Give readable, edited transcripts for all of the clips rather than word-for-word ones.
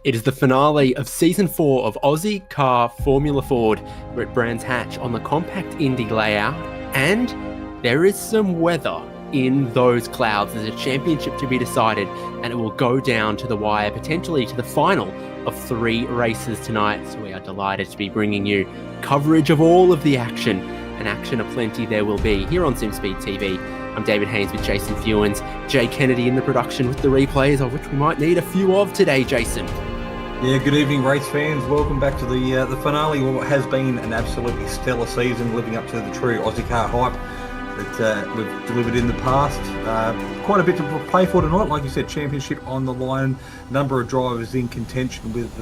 It is the finale of Season 4 of Ozicar Formula Ford. We're at Brands Hatch on the compact Indy layout, and there is some weather in those clouds. There's a championship to be decided, and it will go down to the wire, potentially to the final of 3 races tonight. So we are delighted to be bringing you coverage of all of the action, and action aplenty there will be here on Simspeed TV. I'm David Haynes with Jason Fewens, Jay Kennedy in the production with the replays, of which we might need a few of today, Jason. Yeah, good evening, race fans. Welcome back to the finale of what has been an absolutely stellar season, living up to the true Aussie car hype that we've delivered in the past. Quite a bit to play for tonight. Like you said, championship on the line, number of drivers in contention with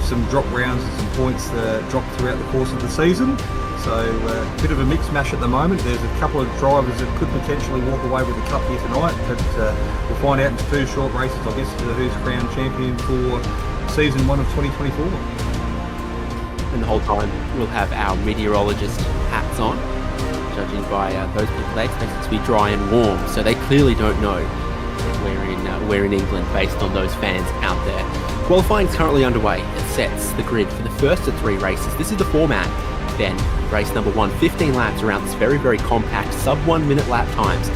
some drop rounds and some points dropped throughout the course of the season. So a bit of a mixed mash at the moment. There's a couple of drivers that could potentially walk away with the cup here tonight, but we'll find out in 2 short races, I guess, who's crowned champion for Season 1 of 2024. And the whole time we'll have our meteorologist hats on, judging by those people. They expect it to be dry and warm, so they clearly don't know that we're in England based on those fans out there. Qualifying is currently underway. It sets the grid for the first of 3 races. This is the format. Then race number 1, 15 laps around this very, very compact sub-1 minute lap times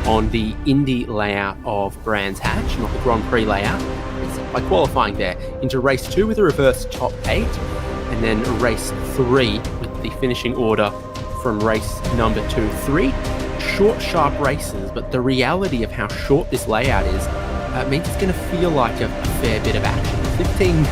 on the Indy layout of Brands Hatch, not the Grand Prix layout. It's by qualifying there into race 2 with a reverse top 8, and then race 3 with the finishing order from race number 2, 3. Short, sharp races, but the reality of how short this layout is means it's going to feel like a fair bit of action. 15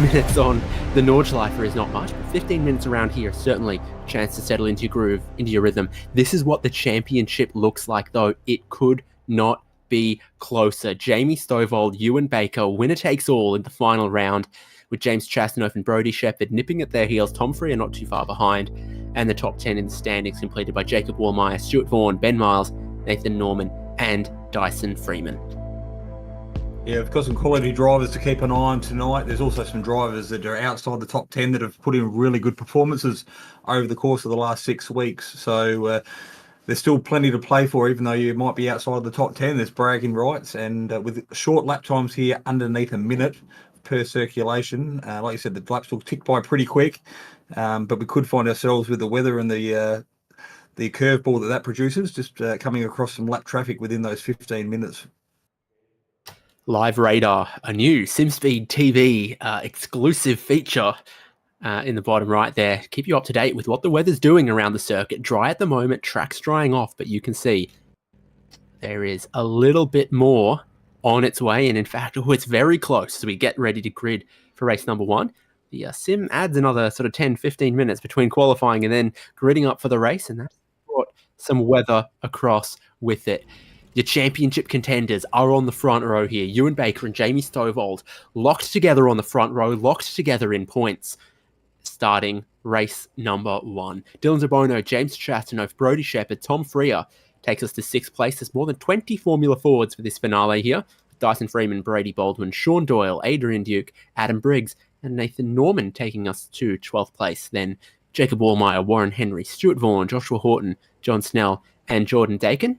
minutes on the Nordschleifer is not much, but 15 minutes around here, certainly a chance to settle into your groove, into your rhythm. This is what the championship looks like, though. It could not be closer. Jamie Stovall, Ewan Baker, winner takes all in the final round, with James Chastanoff and Brodie Shepherd nipping at their heels. Tom Freer not too far behind, and the top 10 in the standings completed by Jacob Wallmeyer, Stuart Vaughan, Ben Miles, Nathan Norman, and Dyson Freeman. Yeah, we've got some quality drivers to keep an eye on tonight. There's also some drivers that are outside the top 10 that have put in really good performances over the course of the last 6 weeks. So there's still plenty to play for, even though you might be outside the top 10. There's bragging rights, and with short lap times here underneath a minute per circulation, like you said, the laps will tick by pretty quick, but we could find ourselves with the weather and the curveball that produces, just coming across some lap traffic within those 15 minutes. Live Radar, a new Simspeed TV exclusive feature in the bottom right there. Keep you up to date with what the weather's doing around the circuit. Dry at the moment, track's drying off, but you can see there is a little bit more on its way. And in fact, it's very close as we get ready to grid for race number 1. The sim adds another sort of 10, 15 minutes between qualifying and then gridding up for the race, and that's brought some weather across with it. Your championship contenders are on the front row here. Ewan Baker and Jamie Stovall locked together on the front row, locked together in points, starting race number 1. Dylan DeBono, James Chastanoff, Brodie Shepherd, Tom Freer takes us to 6th place. There's more than 20 Formula Fords for this finale here. Dyson Freeman, Brady Baldwin, Sean Doyle, Adrian Duke, Adam Briggs, and Nathan Norman taking us to 12th place. Then Jacob Wallmeyer, Warren Henry, Stuart Vaughan, Joshua Horton, John Snell, and Jordan Dakin.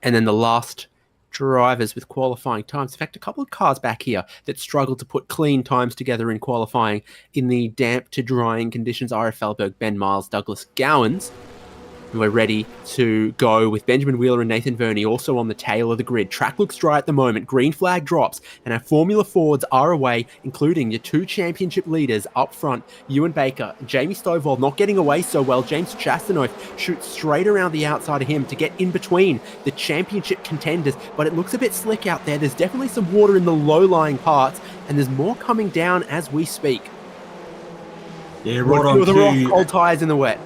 And then the last drivers with qualifying times. In fact, a couple of cars back here that struggled to put clean times together in qualifying in the damp to drying conditions. RF Felberg, Ben Miles, Douglas Gowans. And we're ready to go with Benjamin Wheeler and Nathan Verney also on the tail of the grid. Track looks dry at the moment. Green flag drops, and our Formula Fords are away, including your 2 championship leaders up front, Ewan Baker and Jamie Stovall not getting away so well. James Chastanoff shoots straight around the outside of him to get in between the championship contenders, but it looks a bit slick out there. There's definitely some water in the low-lying parts, and there's more coming down as we speak. Yeah, right on the rock, cold tyres in the wet.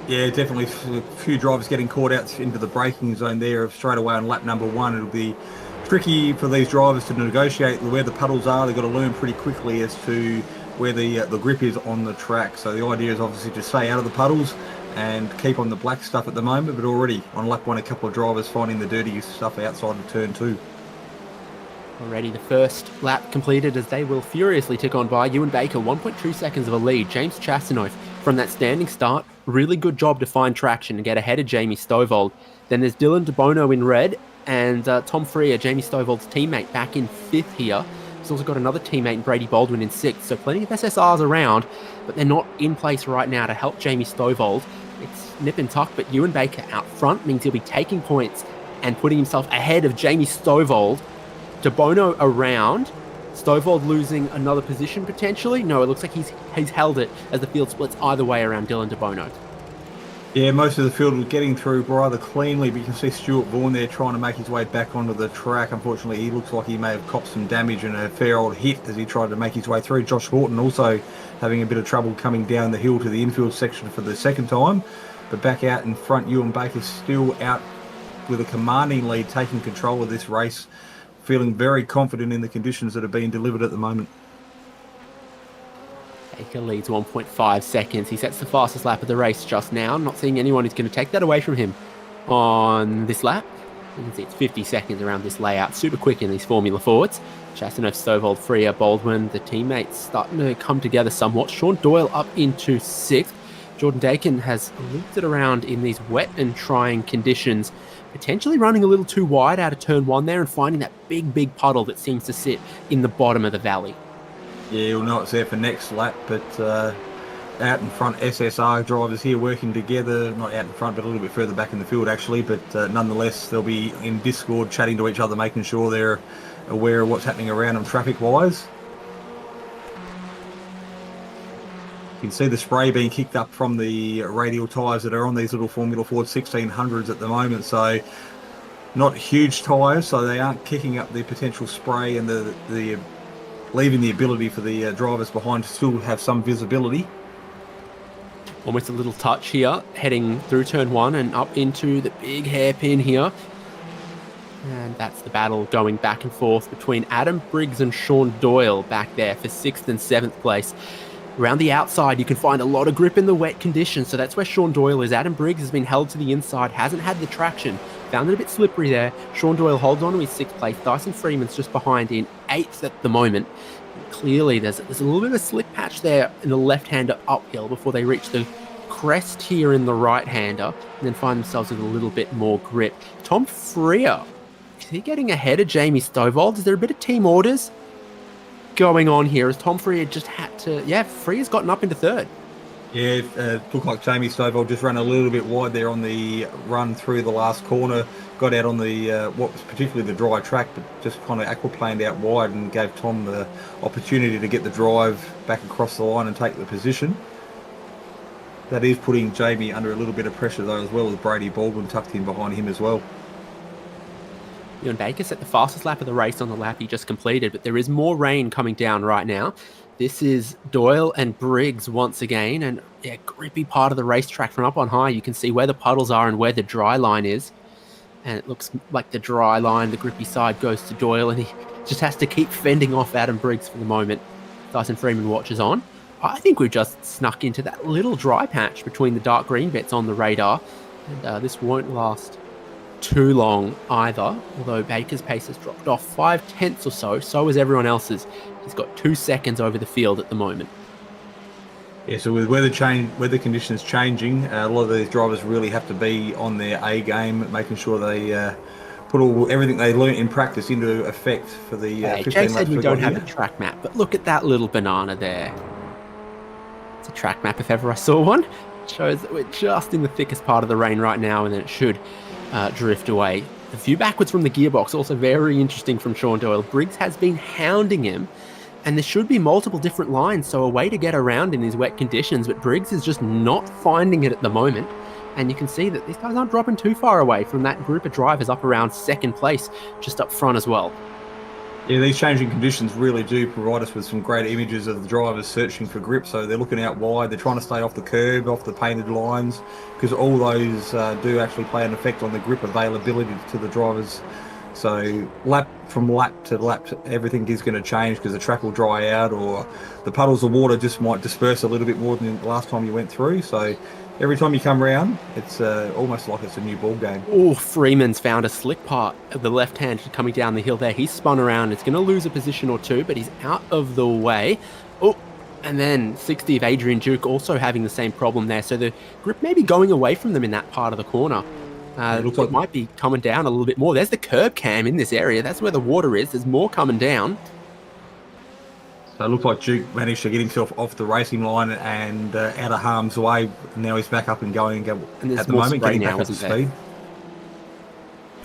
Yeah, definitely a few drivers getting caught out into the braking zone there straight away on lap number 1. It'll be tricky for these drivers to negotiate where the puddles are. They've got to learn pretty quickly as to where the grip is on the track. So the idea is obviously to stay out of the puddles and keep on the black stuff at the moment, but already on lap 1, a couple of drivers finding the dirty stuff outside of turn 2. Already the first lap completed as they will furiously tick on by. Ewan Baker, 1.2 seconds of a lead. James Chastanoff from that standing start, really good job to find traction and get ahead of Jamie Stovall. Then there's Dylan DeBono in red and Tom Freer, Jamie Stovall's teammate, back in 5th here. He's also got another teammate in Brady Baldwin in 6th, so plenty of SSRs around, but they're not in place right now to help Jamie Stovald. It's nip and tuck, but Ewan Baker out front means he'll be taking points and putting himself ahead of Jamie Stovald. De Bono around. Stovald losing another position potentially. No, it looks like he's held it as the field splits either way around Dylan De Bono. Yeah, most of the field was getting through rather cleanly, but you can see Stuart Vaughan there trying to make his way back onto the track. Unfortunately, he looks like he may have copped some damage and a fair old hit as he tried to make his way through. Josh Horton also having a bit of trouble coming down the hill to the infield section for the second time. But back out in front, Ewan Baker's still out with a commanding lead, taking control of this race, feeling very confident in the conditions that are being delivered at the moment. Baker leads 1.5 seconds. He sets the fastest lap of the race just now. I'm not seeing anyone who's going to take that away from him on this lap. You can see it's 50 seconds around this layout. Super quick in these Formula Fords. Chastanov, Stovald, Freer, Baldwin. The teammates starting to come together somewhat. Sean Doyle up into 6th. Jordan Dakin has looped it around in these wet and trying conditions, potentially running a little too wide out of turn 1 there and finding that big puddle that seems to sit in the bottom of the valley. Yeah, you'll know it's there for next lap, but out in front, SSR drivers here working together, not out in front, but a little bit further back in the field actually, but nonetheless, they'll be in Discord chatting to each other, making sure they're aware of what's happening around them traffic-wise. You can see the spray being kicked up from the radial tyres that are on these little Formula Ford 1600s at the moment, so not huge tyres, so they aren't kicking up the potential spray and the leaving the ability for the drivers behind to still have some visibility. Almost a little touch here, heading through turn 1 and up into the big hairpin here. And that's the battle going back and forth between Adam Briggs and Sean Doyle back there for 6th and 7th place. Around the outside, you can find a lot of grip in the wet conditions, so that's where Sean Doyle is. Adam Briggs has been held to the inside, hasn't had the traction, found it a bit slippery there. Sean Doyle holds on to his 6th place. Dyson Freeman's just behind in 8th at the moment. Clearly, there's a little bit of a slip patch there in the left-hander uphill before they reach the crest here in the right-hander and then find themselves with a little bit more grip. Tom Freer, is he getting ahead of Jamie Stovald? Is there a bit of team orders going on here as Tom Freer just had to... Yeah, Freer's gotten up into 3rd. Yeah, it looked like Jamie Stovall just ran a little bit wide there on the run through the last corner. Got out on the what was particularly the dry track, but just kind of aquaplaned out wide and gave Tom the opportunity to get the drive back across the line and take the position. That is putting Jamie under a little bit of pressure though, as well as Brady Baldwin tucked in behind him as well. Ewan Baker set the fastest lap of the race on the lap he just completed, but there is more rain coming down right now. This is Doyle and Briggs once again, and yeah, grippy part of the racetrack from up on high. You can see where the puddles are and where the dry line is. And it looks like the dry line, the grippy side goes to Doyle, and he just has to keep fending off Adam Briggs for the moment. Dyson Freeman watches on. I think we've just snuck into that little dry patch between the dark green bits on the radar. And this won't last too long either, although Baker's pace has dropped off 5/10 or so has everyone else's. He's got 2 seconds over the field at the moment. Yeah, so with weather conditions changing, a lot of these drivers really have to be on their A game, making sure they put everything they learnt in practice into effect for the 15 Jay laps. said we don't have a track map, but look at that little banana there. It's a track map if ever I saw one. It shows that we're just in the thickest part of the rain right now, and then it should drift away. The view backwards from the gearbox, also very interesting from Sean Doyle. Briggs has been hounding him, and there should be multiple different lines, so a way to get around in these wet conditions, but Briggs is just not finding it at the moment. And you can see that these guys aren't dropping too far away from that group of drivers up around 2nd place, just up front as well. Yeah, these changing conditions really do provide us with some great images of the drivers searching for grip. So they're looking out wide, they're trying to stay off the curb, off the painted lines, because all those do actually play an effect on the grip availability to the drivers. So lap to lap, everything is going to change because the track will dry out, or the puddles of water just might disperse a little bit more than the last time you went through. So every time you come around, it's almost like it's a new ball game. Oh, Freeman's found a slick part of the left hand coming down the hill there. He's spun around. It's going to lose a position or two, but he's out of the way. Oh, and then 60 of Adrian Duke also having the same problem there. So the grip may be going away from them in that part of the corner. It looks like it might be coming down a little bit more. There's the curb cam in this area. That's where the water is. There's more coming down. So it looked like Duke managed to get himself off the racing line and out of harm's way. Now he's back up and going And at the moment, getting back up to speed.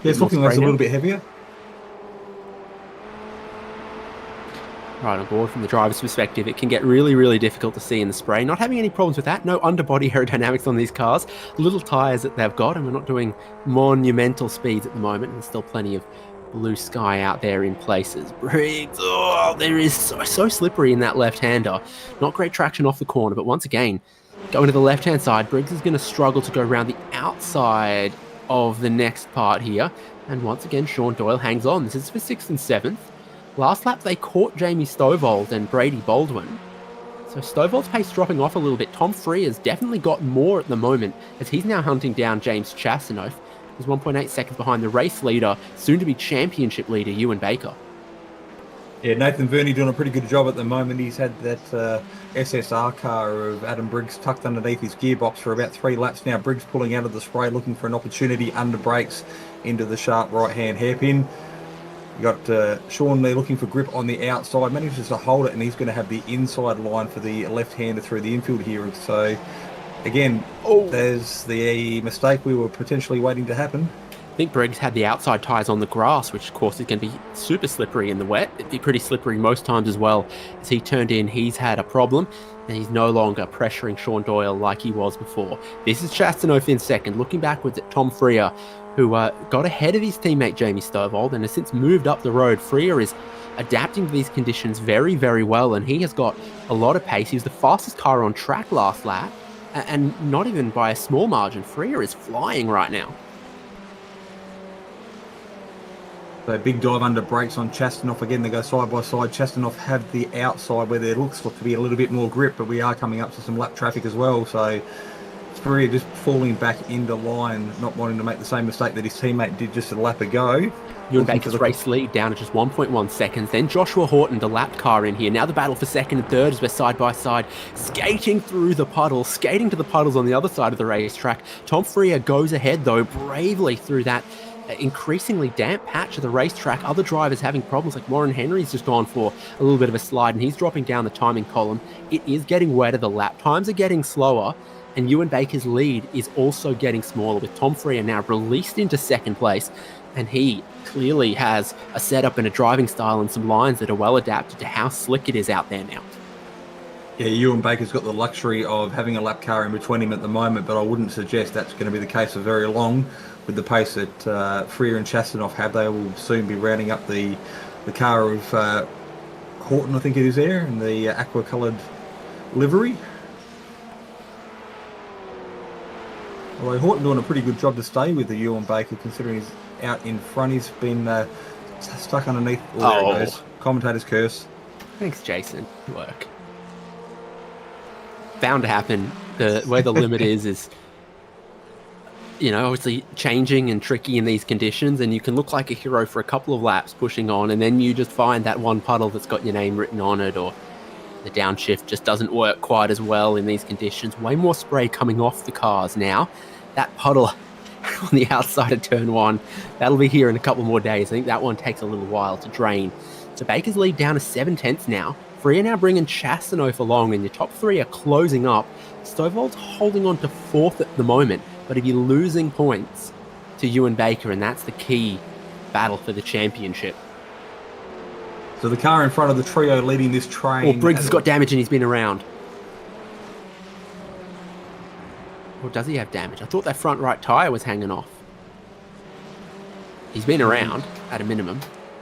Yeah, it's looking like it's a little bit heavier. Right on board from the driver's perspective, it can get really, really difficult to see in the spray. Not having any problems with that. No underbody aerodynamics on these cars. Little tyres that they've got, and we're not doing monumental speeds at the moment. There's still plenty of blue sky out there in places. Briggs, oh, there is so slippery in that left-hander. Not great traction off the corner, but once again, going to the left-hand side, Briggs is going to struggle to go around the outside of the next part here. And once again, Sean Doyle hangs on. This is for 6th and 7th. Last lap, they caught Jamie Stovall and Brady Baldwin. So Stovall's pace dropping off a little bit. Tom Freer's definitely got more at the moment, as he's now hunting down James Chastanoff. He's 1.8 seconds behind the race leader, soon-to-be championship leader, Ewan Baker. Yeah, Nathan Verney doing a pretty good job at the moment. He's had that SSR car of Adam Briggs tucked underneath his gearbox for about 3 laps now. Briggs pulling out of the spray, looking for an opportunity under brakes into the sharp right-hand hairpin. You got Sean there looking for grip on the outside, manages to hold it, and he's going to have the inside line for the left-hander through the infield here. So, again, there's the mistake we were potentially waiting to happen. I think Briggs had the outside tyres on the grass, which of course is going to be super slippery in the wet. It'd be pretty slippery most times as well. As he turned in, he's had a problem, and he's no longer pressuring Sean Doyle like he was before. This is Chastanoff in second, looking backwards at Tom Freer, who got ahead of his teammate Jamie Stovall and has since moved up the road. Freer is adapting to these conditions very, very well, and he has got a lot of pace. He was the fastest car on track last lap, and not even by a small margin. Freer is flying right now. So big dive under brakes on Chastanoff. Again, they go side by side. Chastanoff have the outside where there looks to be a little bit more grip, but we are coming up to some lap traffic as well. So Freer just falling back into line, not wanting to make the same mistake that his teammate did just a lap ago. Ewan Baker's race lead down at just 1.1 seconds. Then Joshua Horton, the lap car in here. Now the battle for second and third as we're side by side, skating through the puddles, skating to the puddles on the other side of the racetrack. Tom Freer goes ahead, though, bravely through that increasingly damp patch of the racetrack. Other drivers having problems, like Warren Henry's just gone for a little bit of a slide, and he's dropping down the timing column. It is getting wetter. The lap times are getting slower. And Ewan Baker's lead is also getting smaller, with Tom Freer now released into second place. And he clearly has a setup and a driving style and some lines that are well adapted to how slick it is out there now. Yeah, Ewan Baker's got the luxury of having a lap car in between him at the moment, but I wouldn't suggest that's going to be the case for very long. With the pace that Freer and Chastanoff have, they will soon be rounding up the car of Horton, I think it is there, in the aqua-coloured livery. Although Horton doing a pretty good job to stay with the Ewan Baker, considering he's out in front. He's been stuck underneath. There it goes. Commentator's curse. Thanks, Jason. Work. Bound to happen. Where the limit is, you know, obviously changing and tricky in these conditions, and you can look like a hero for a couple of laps pushing on, and then you just find that one puddle that's got your name written on it, or the downshift just doesn't work quite as well in these conditions. Way more spray coming off the cars now. That puddle on the outside of turn 1, that'll be here in a couple more days. I think that one takes a little while to drain. So Baker's lead down to 7/10 now. Freer now bringing Chastanoff along, and your top 3 are closing up. Stovall's holding on to 4th at the moment, but if you're losing points to Ewan Baker, and that's the key battle for the championship. So the car in front of the trio leading this train. Well, Briggs has got damage and he's been around. Or does he have damage? I thought that front right tyre was hanging off. He's been around, at a minimum.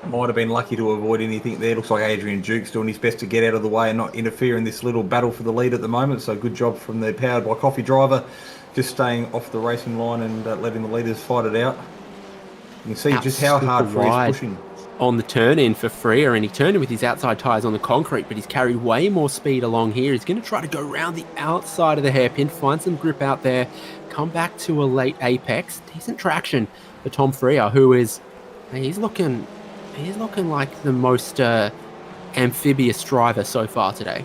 Might have been lucky to avoid anything there. Looks like Adrian Duke's doing his best to get out of the way and not interfere in this little battle for the lead at the moment. So good job from the Powered by Coffee driver, just staying off the racing line and letting the leaders fight it out. You can see just how hard Freer's pushing. On the turn-in for Freer, and he turned in with his outside tyres on the concrete, but he's carried way more speed along here. He's going to try to go around the outside of the hairpin, find some grip out there, come back to a late apex. Decent traction for Tom Freer, who is, he's looking like the most amphibious driver so far today.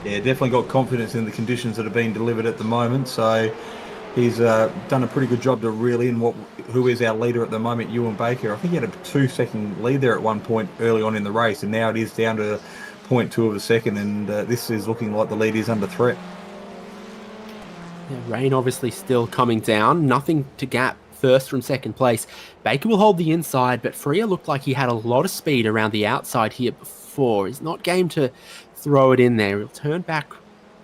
Yeah, definitely got confidence in the conditions that are being delivered at the moment. So he's done a pretty good job to reel in who is our leader at the moment, Ewan Baker. I think he had a 2-second lead there at one point early on in the race, and now it is down to 0.2 of a second, and this is looking like the lead is under threat. Yeah, rain obviously still coming down. Nothing to gap first from second place. Baker will hold the inside, but Freer looked like he had a lot of speed around the outside here before. He's not game to throw it in there. He'll turn back,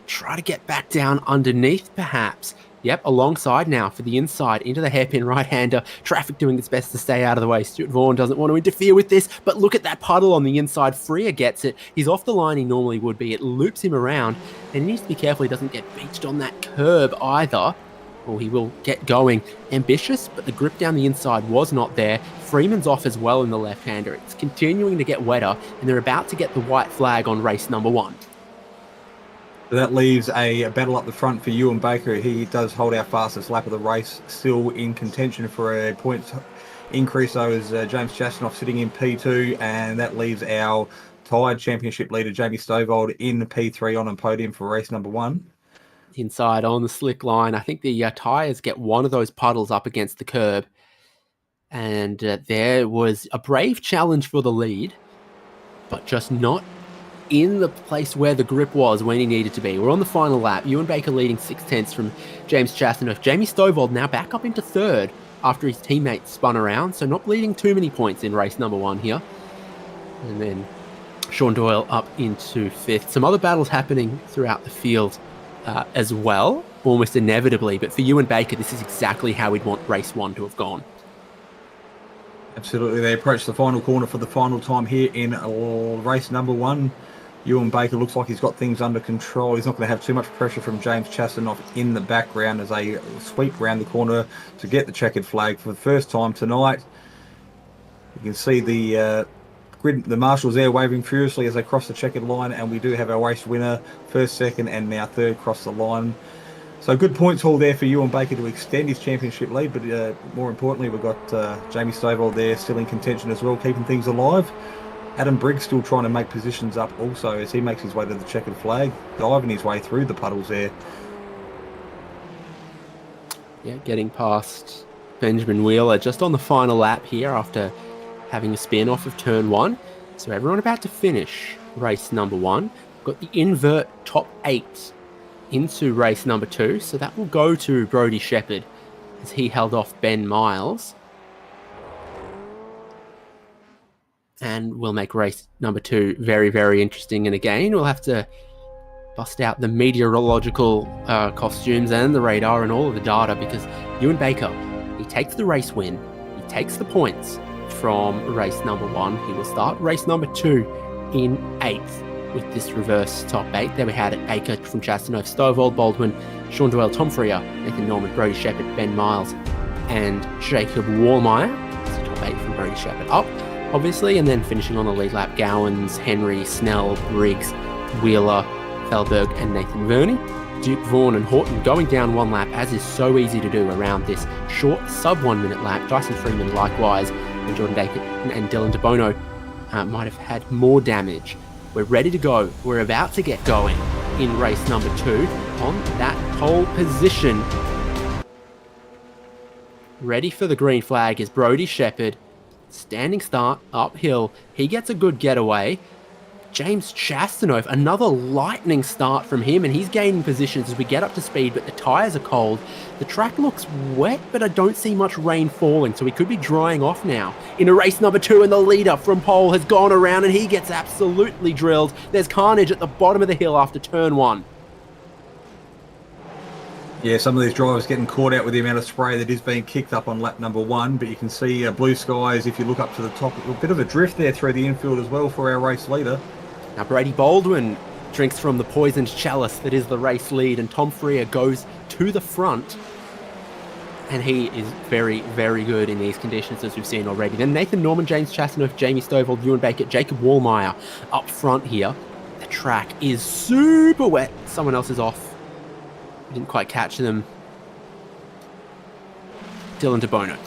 try to get back down underneath perhaps. Yep, alongside now for the inside into the hairpin right-hander. Traffic doing its best to stay out of the way. Stuart Vaughan doesn't want to interfere with this, but look at that puddle on the inside. Freer gets it. He's off the line he normally would be. It loops him around, and he needs to be careful he doesn't get beached on that curb either, or he will get going. Ambitious, but the grip down the inside was not there. Freeman's off as well in the left-hander. It's continuing to get wetter, and they're about to get the white flag on race number 1. That leaves a battle up the front for Ewan Baker. He does hold our fastest lap of the race, still in contention for a points increase. So is James Chastanoff sitting in P2, and that leaves our tied championship leader, Jamie Stovold, in P3 on a podium for race number 1. Inside on the slick line. I think the tyres get one of those puddles up against the curb. And there was a brave challenge for the lead, but just not in the place where the grip was when he needed to be. We're on the final lap. Ewan Baker leading 6/10 from James Chastanoff. Jamie Stovold now back up into third after his teammate spun around, so not bleeding too many points in race number 1 here. And then Sean Doyle up into 5th. Some other battles happening throughout the field as well, almost inevitably. But for Ewan Baker, this is exactly how we'd want race 1 to have gone. Absolutely. They approach the final corner for the final time here in race number 1. Ewan Baker looks like he's got things under control. He's not going to have too much pressure from James Chastanoff in the background as they sweep round the corner to get the checkered flag for the first time tonight. You can see the marshals there waving furiously as they cross the checkered line, and we do have our race winner, first, second, and now third cross the line. So good points haul there for Ewan Baker to extend his championship lead, but more importantly, we've got Jamie Stovold there still in contention as well, keeping things alive. Adam Briggs still trying to make positions up also as he makes his way to the checkered flag, diving his way through the puddles there. Yeah, getting past Benjamin Wheeler just on the final lap here after having a spin off of turn 1. So everyone about to finish race number 1. Got the invert top 8 into race number 2. So that will go to Brodie Shepherd as he held off Ben Miles. And we'll make race number 2 very, very interesting. And again, we'll have to bust out the meteorological costumes and the radar and all of the data, because Ewan Baker, he takes the race win. He takes the points from race number 1. He will start race number 2 in 8th with this reverse top 8. There we had it. Baker from Chastanoff, Stovold, Baldwin, Sean Doyle, Tom Freer, Nathan Norman, Brodie Shepherd, Ben Miles, and Jacob Wallmeyer. So top 8 from Brodie Shepherd up, obviously, and then finishing on the lead lap, Gowans, Henry, Snell, Briggs, Wheeler, Felberg, and Nathan Verney. Duke, Vaughan, and Horton going down one lap, as is so easy to do around this short sub 1 minute lap. Dyson Freeman likewise, and Jordan Dacre and Dylan DeBono might have had more damage. We're ready to go. We're about to get going in race number 2 on that pole position. Ready for the green flag is Brodie Shepherd. Standing start, uphill. He gets a good getaway. James Chastanoff, another lightning start from him, and he's gaining positions as we get up to speed, but the tyres are cold. The track looks wet, but I don't see much rain falling, so we could be drying off now. In race number 2, and the leader from pole has gone around, and he gets absolutely drilled. There's carnage at the bottom of the hill after turn 1. Yeah, some of these drivers getting caught out with the amount of spray that is being kicked up on lap number 1, but you can see blue skies if you look up to the top. A bit of a drift there through the infield as well for our race leader. Now Brady Baldwin drinks from the poisoned chalice that is the race lead, and Tom Freer goes to the front, and he is very, very good in these conditions, as we've seen already. Then Nathan Norman, James Chastanoff, Jamie Stovold, Ewan Baker, Jacob Wallmeyer up front here. The track is super wet. Someone else is off. Didn't quite catch them. Dylan DeBono.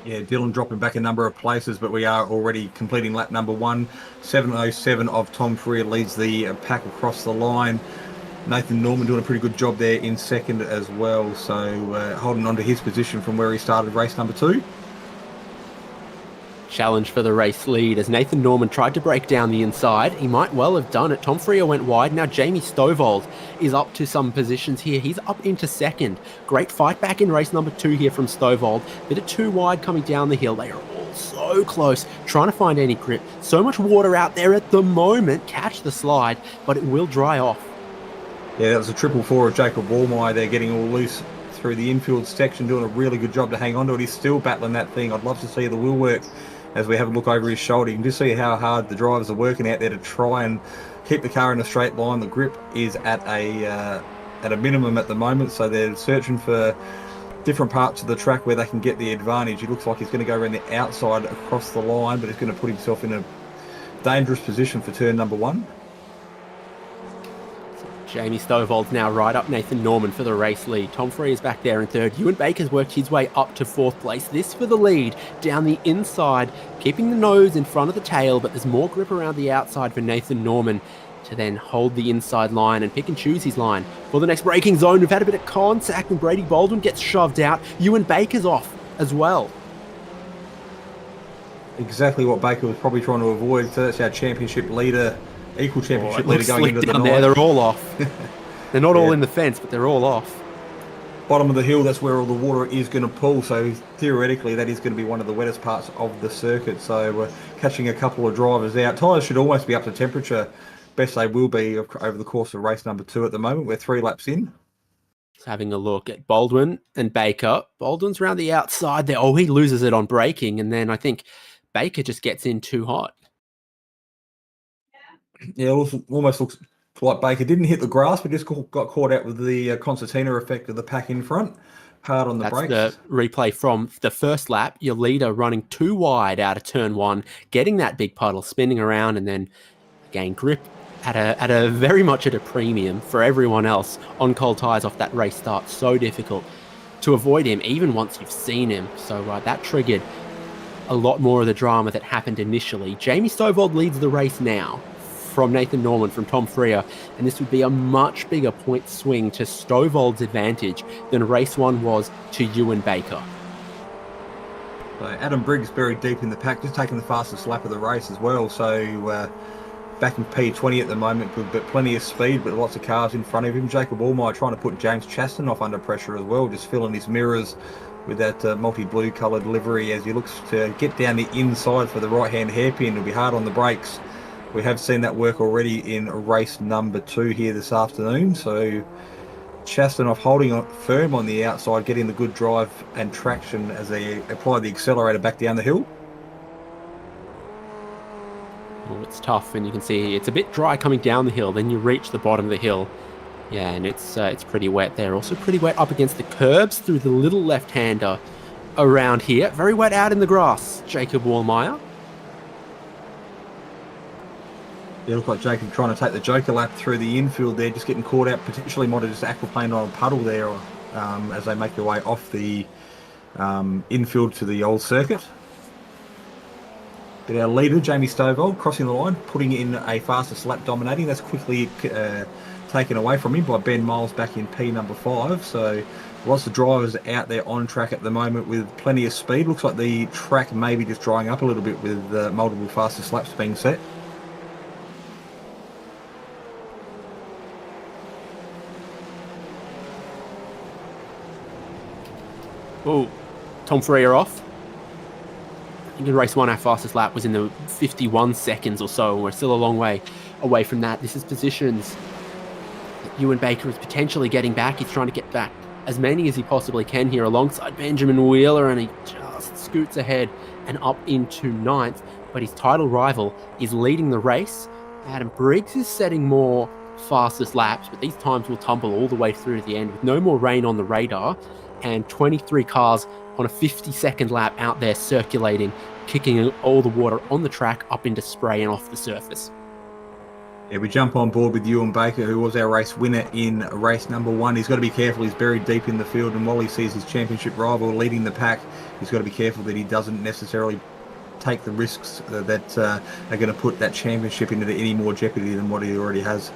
Yeah, Dylan dropping back a number of places, but we are already completing lap number 1. 7:07 of Tom Freer leads the pack across the line. Nathan Norman doing a pretty good job there in second as well, so holding on to his position from where he started race number 2. Challenge for the race lead as Nathan Norman tried to break down the inside. He might well have done it. Tom Freer went wide. Now Jamie Stovall is up to some positions here. He's up into second. Great fight back in race number 2 here from Stovall. Bit of 2 wide coming down the hill. They are all so close, trying to find any grip. So much water out there at the moment. Catch the slide, but it will dry off. Yeah, that was a 444 of Jacob Wallmeyer there, getting all loose through the infield section, doing a really good job to hang on to it. He's still battling that thing. I'd love to see the wheel work as we have a look over his shoulder. You can just see how hard the drivers are working out there to try and keep the car in a straight line. The grip is at a minimum at the moment, so they're searching for different parts of the track where they can get the advantage. It looks like he's going to go around the outside across the line, but he's going to put himself in a dangerous position for turn number 1. Jamie Stovall's now right up Nathan Norman for the race lead. Tom Free is back there in third. Ewan Baker's worked his way up to 4th place. This for the lead down the inside, keeping the nose in front of the tail, but there's more grip around the outside for Nathan Norman to then hold the inside line and pick and choose his line. For the next braking zone, we've had a bit of contact and Brady Baldwin gets shoved out. Ewan Baker's off as well. Exactly what Baker was probably trying to avoid. So that's our championship leader. Equal championship leader going into the down night. there, they're all off. They're not all in the fence, but they're all off. Bottom of the hill, that's where all the water is going to pull. So theoretically, that is going to be one of the wettest parts of the circuit. So we're catching a couple of drivers out. Tyres should almost be up to temperature. Best they will be over the course of race number 2 at the moment. We're 3 laps in. Just having a look at Baldwin and Baker. Baldwin's around the outside there. Oh, he loses it on braking, and then I think Baker just gets in too hot. Yeah, it almost looks like Baker didn't hit the grass, but just got caught out with the concertina effect of the pack in front. Hard on the brakes. That's the replay from the first lap. Your leader running too wide out of turn 1, getting that big puddle, spinning around, and then again grip at a very much at a premium for everyone else on cold tyres off that race start. So difficult to avoid him, even once you've seen him. So that triggered a lot more of the drama that happened initially. Jamie Stovall leads the race now from Nathan Norman, from Tom Freer, and this would be a much bigger point swing to Stovall's advantage than race 1 was to Ewan Baker. So Adam Briggs buried deep in the pack, just taking the fastest lap of the race as well. So back in P20 at the moment, but plenty of speed, but lots of cars in front of him. Jacob Allmeyer trying to put James Chaston off under pressure as well, just filling his mirrors with that multi-blue coloured livery as he looks to get down the inside for the right-hand hairpin. It'll be hard on the brakes. We have seen that work already in race number 2 here this afternoon. So Chaston off holding on firm on the outside, getting the good drive and traction as they apply the accelerator back down the hill. Well, it's tough, and you can see it's a bit dry coming down the hill. Then you reach the bottom of the hill. Yeah, and it's pretty wet there. Also pretty wet up against the curbs through the little left-hander around here. Very wet out in the grass, Jacob Wallmeyer. Yeah, look like Jacob trying to take the joker lap through the infield there, just getting caught out. Potentially might have just aquaplaned on a puddle there as they make their way off the infield to the old circuit. But our leader, Jamie Stovall, crossing the line, putting in a fastest lap dominating. That's quickly taken away from him by Ben Miles back in P number 5. So lots of drivers out there on track at the moment with plenty of speed. Looks like the track may be just drying up a little bit with multiple fastest laps being set. Oh, Tom Freer off. I think in race 1 our fastest lap was in the 51 seconds or so, and we're still a long way away from that. This is positions that Ewan Baker is potentially getting back. He's trying to get back as many as he possibly can here alongside Benjamin Wheeler, and he just scoots ahead and up into 9th, but his title rival is leading the race. Adam Briggs is setting more fastest laps, but these times will tumble all the way through to the end with no more rain on the radar, and 23 cars on a 50-second lap out there circulating, kicking all the water on the track up into spray and off the surface. Yeah, we jump on board with Ewan Baker, who was our race winner in race number 1. He's got to be careful. He's buried deep in the field, and while he sees his championship rival leading the pack, he's got to be careful that he doesn't necessarily take the risks that are going to put that championship into any more jeopardy than what he already has.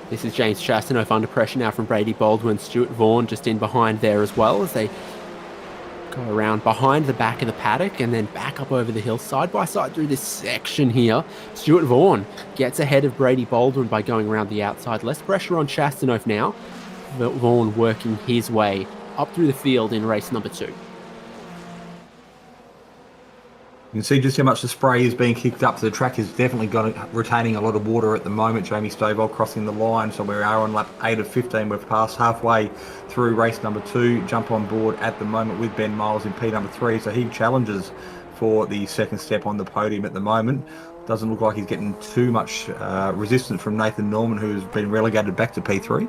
This is James Chastanoff under pressure now from Brady Baldwin. Stuart Vaughan just in behind there as well as they Go around behind the back of the paddock and then back up over the hill, side by side through this section here. Stuart Vaughan gets ahead of Brady Baldwin by going around the outside. Less pressure on Chastanov now. Vaughan working his way up through the field in race number 2. You can see just how much the spray is being kicked up. So the track is definitely retaining a lot of water at the moment. Jamie Stovall crossing the line. So we are on lap 8 of 15. We're past halfway through race number 2. Jump on board at the moment with Ben Miles in P number 3. So he challenges for the second step on the podium at the moment. Doesn't look like he's getting too much resistance from Nathan Norman, who's been relegated back to P3.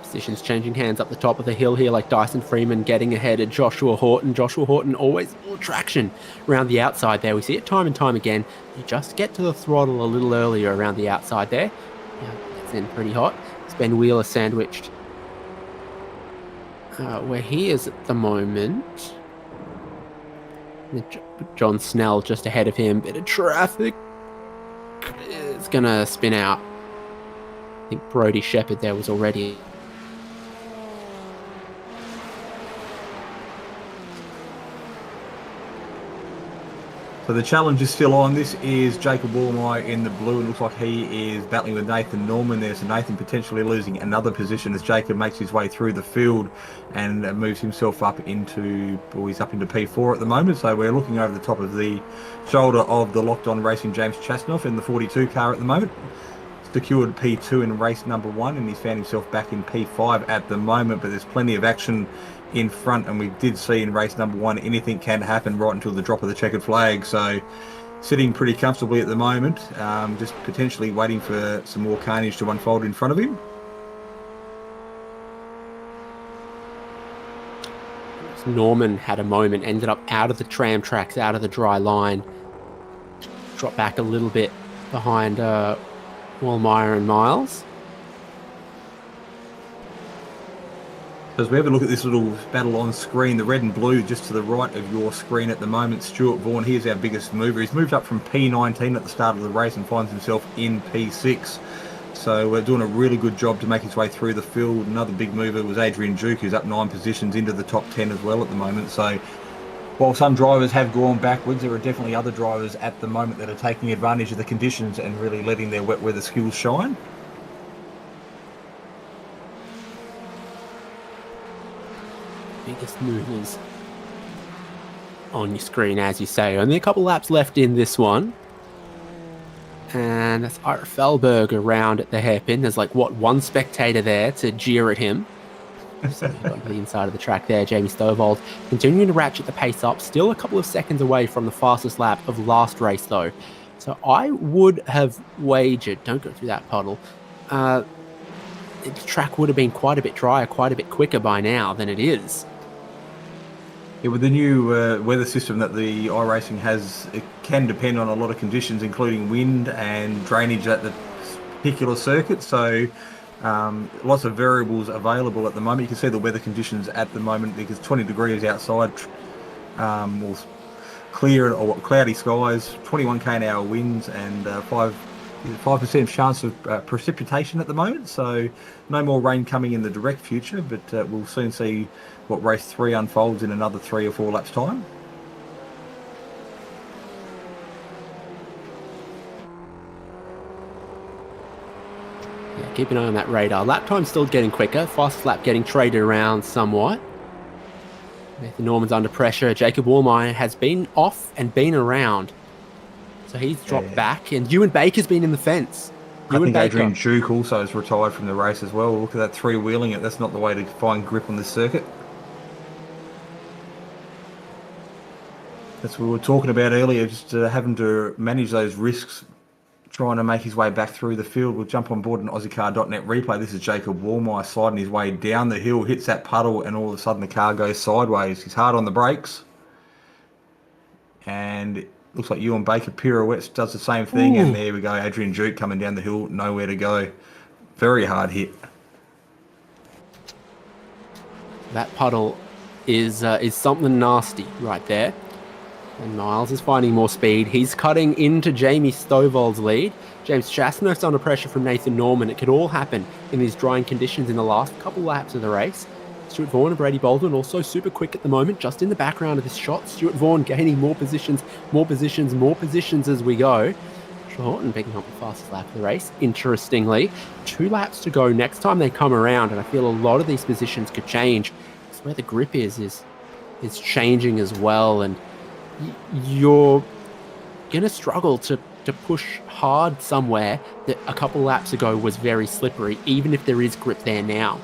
Positions changing hands up the top of the hill here, like Dyson Freeman getting ahead of Joshua Horton. Joshua Horton always more traction around the outside there. We see it time and time again. You just get to the throttle a little earlier around the outside there. Yeah, it's in pretty hot. It's Ben Wheeler sandwiched where he is at the moment. John Snell just ahead of him. Bit of traffic. It's going to spin out. I think Brody Shepherd there was already... So the challenge is still on. This is Jacob Woolmeyer in the blue. It looks like he is battling with Nathan Norman there. So Nathan potentially losing another position as Jacob makes his way through the field and moves himself up into, well, he's up into P4 at the moment. So we're looking over the top of the shoulder of the locked-on racing James Chasnoff in the 42 car at the moment. Secured P2 in race number 1 and he's found himself back in P5 at the moment, but there's plenty of action in front, and we did see in race number 1 anything can happen right until the drop of the checkered flag. So sitting pretty comfortably at the moment, just potentially waiting for some more carnage to unfold in front of him. Norman had a moment, ended up out of the tram tracks, out of the dry line, dropped back a little bit behind Woolmeyer and Miles. As we have a look at this little battle on screen, the red and blue just to the right of your screen at the moment, Stuart Vaughan, here's our biggest mover. He's moved up from P19 at the start of the race and finds himself in P6. So we're doing a really good job to make his way through the field. Another big mover was Adrian Duke, who's up 9 positions into the top 10 as well at the moment. So while some drivers have gone backwards, there are definitely other drivers at the moment that are taking advantage of the conditions and really letting their wet weather skills shine. Biggest movers on your screen, as you say. Only a couple laps left in this one. And that's Ira Felberg around at the hairpin. There's like, what, one spectator there to jeer at him. So on the inside of the track there, Jamie Stovall continuing to ratchet the pace up. Still a couple of seconds away from the fastest lap of last race, though. So I would have wagered, don't go through that puddle, the track would have been quite a bit drier, quite a bit quicker by now than it is. Yeah, with the new weather system that the iRacing has, it can depend on a lot of conditions, including wind and drainage at the particular circuit. So lots of variables available at the moment. You can see the weather conditions at the moment because 20 degrees outside, clear or cloudy skies, 21 km/h winds, and 5% chance of precipitation at the moment. So no more rain coming in the direct future, but we'll soon see what race 3 unfolds in another 3 or 4 laps time. Yeah, keep an eye on that radar. Lap time's still getting quicker. Fastest lap getting traded around somewhat. Nathan Norman's under pressure. Jacob Woolmeyer has been off and been around. So he's dropped back, and Ewan Baker's been in the fence. I think Adrian Duke also has retired from the race as well. Look at that three-wheeling it. That's not the way to find grip on this circuit. That's what we were talking about earlier, just having to manage those risks, trying to make his way back through the field. We'll jump on board an Ozicar.net replay. This is Jacob Woolmeyer sliding his way down the hill, hits that puddle, and all of a sudden the car goes sideways. He's hard on the brakes. And it looks like Ewan Baker pirouettes, does the same thing. Ooh. And there we go, Adrian Duke coming down the hill, nowhere to go. Very hard hit. That puddle is something nasty right there. And Miles is finding more speed. He's cutting into Jamie Stovall's lead. James Chasno's under pressure from Nathan Norman. It could all happen in these drying conditions in the last couple laps of the race. Stuart Vaughan and Brady Baldwin also super quick at the moment, just in the background of this shot. Stuart Vaughan gaining more positions as we go. Horton picking up the fastest lap of the race. Interestingly, 2 laps to go next time they come around, and I feel a lot of these positions could change. It's where the grip is changing as well, and you're gonna struggle to push hard somewhere that a couple laps ago was very slippery, even if there is grip there now.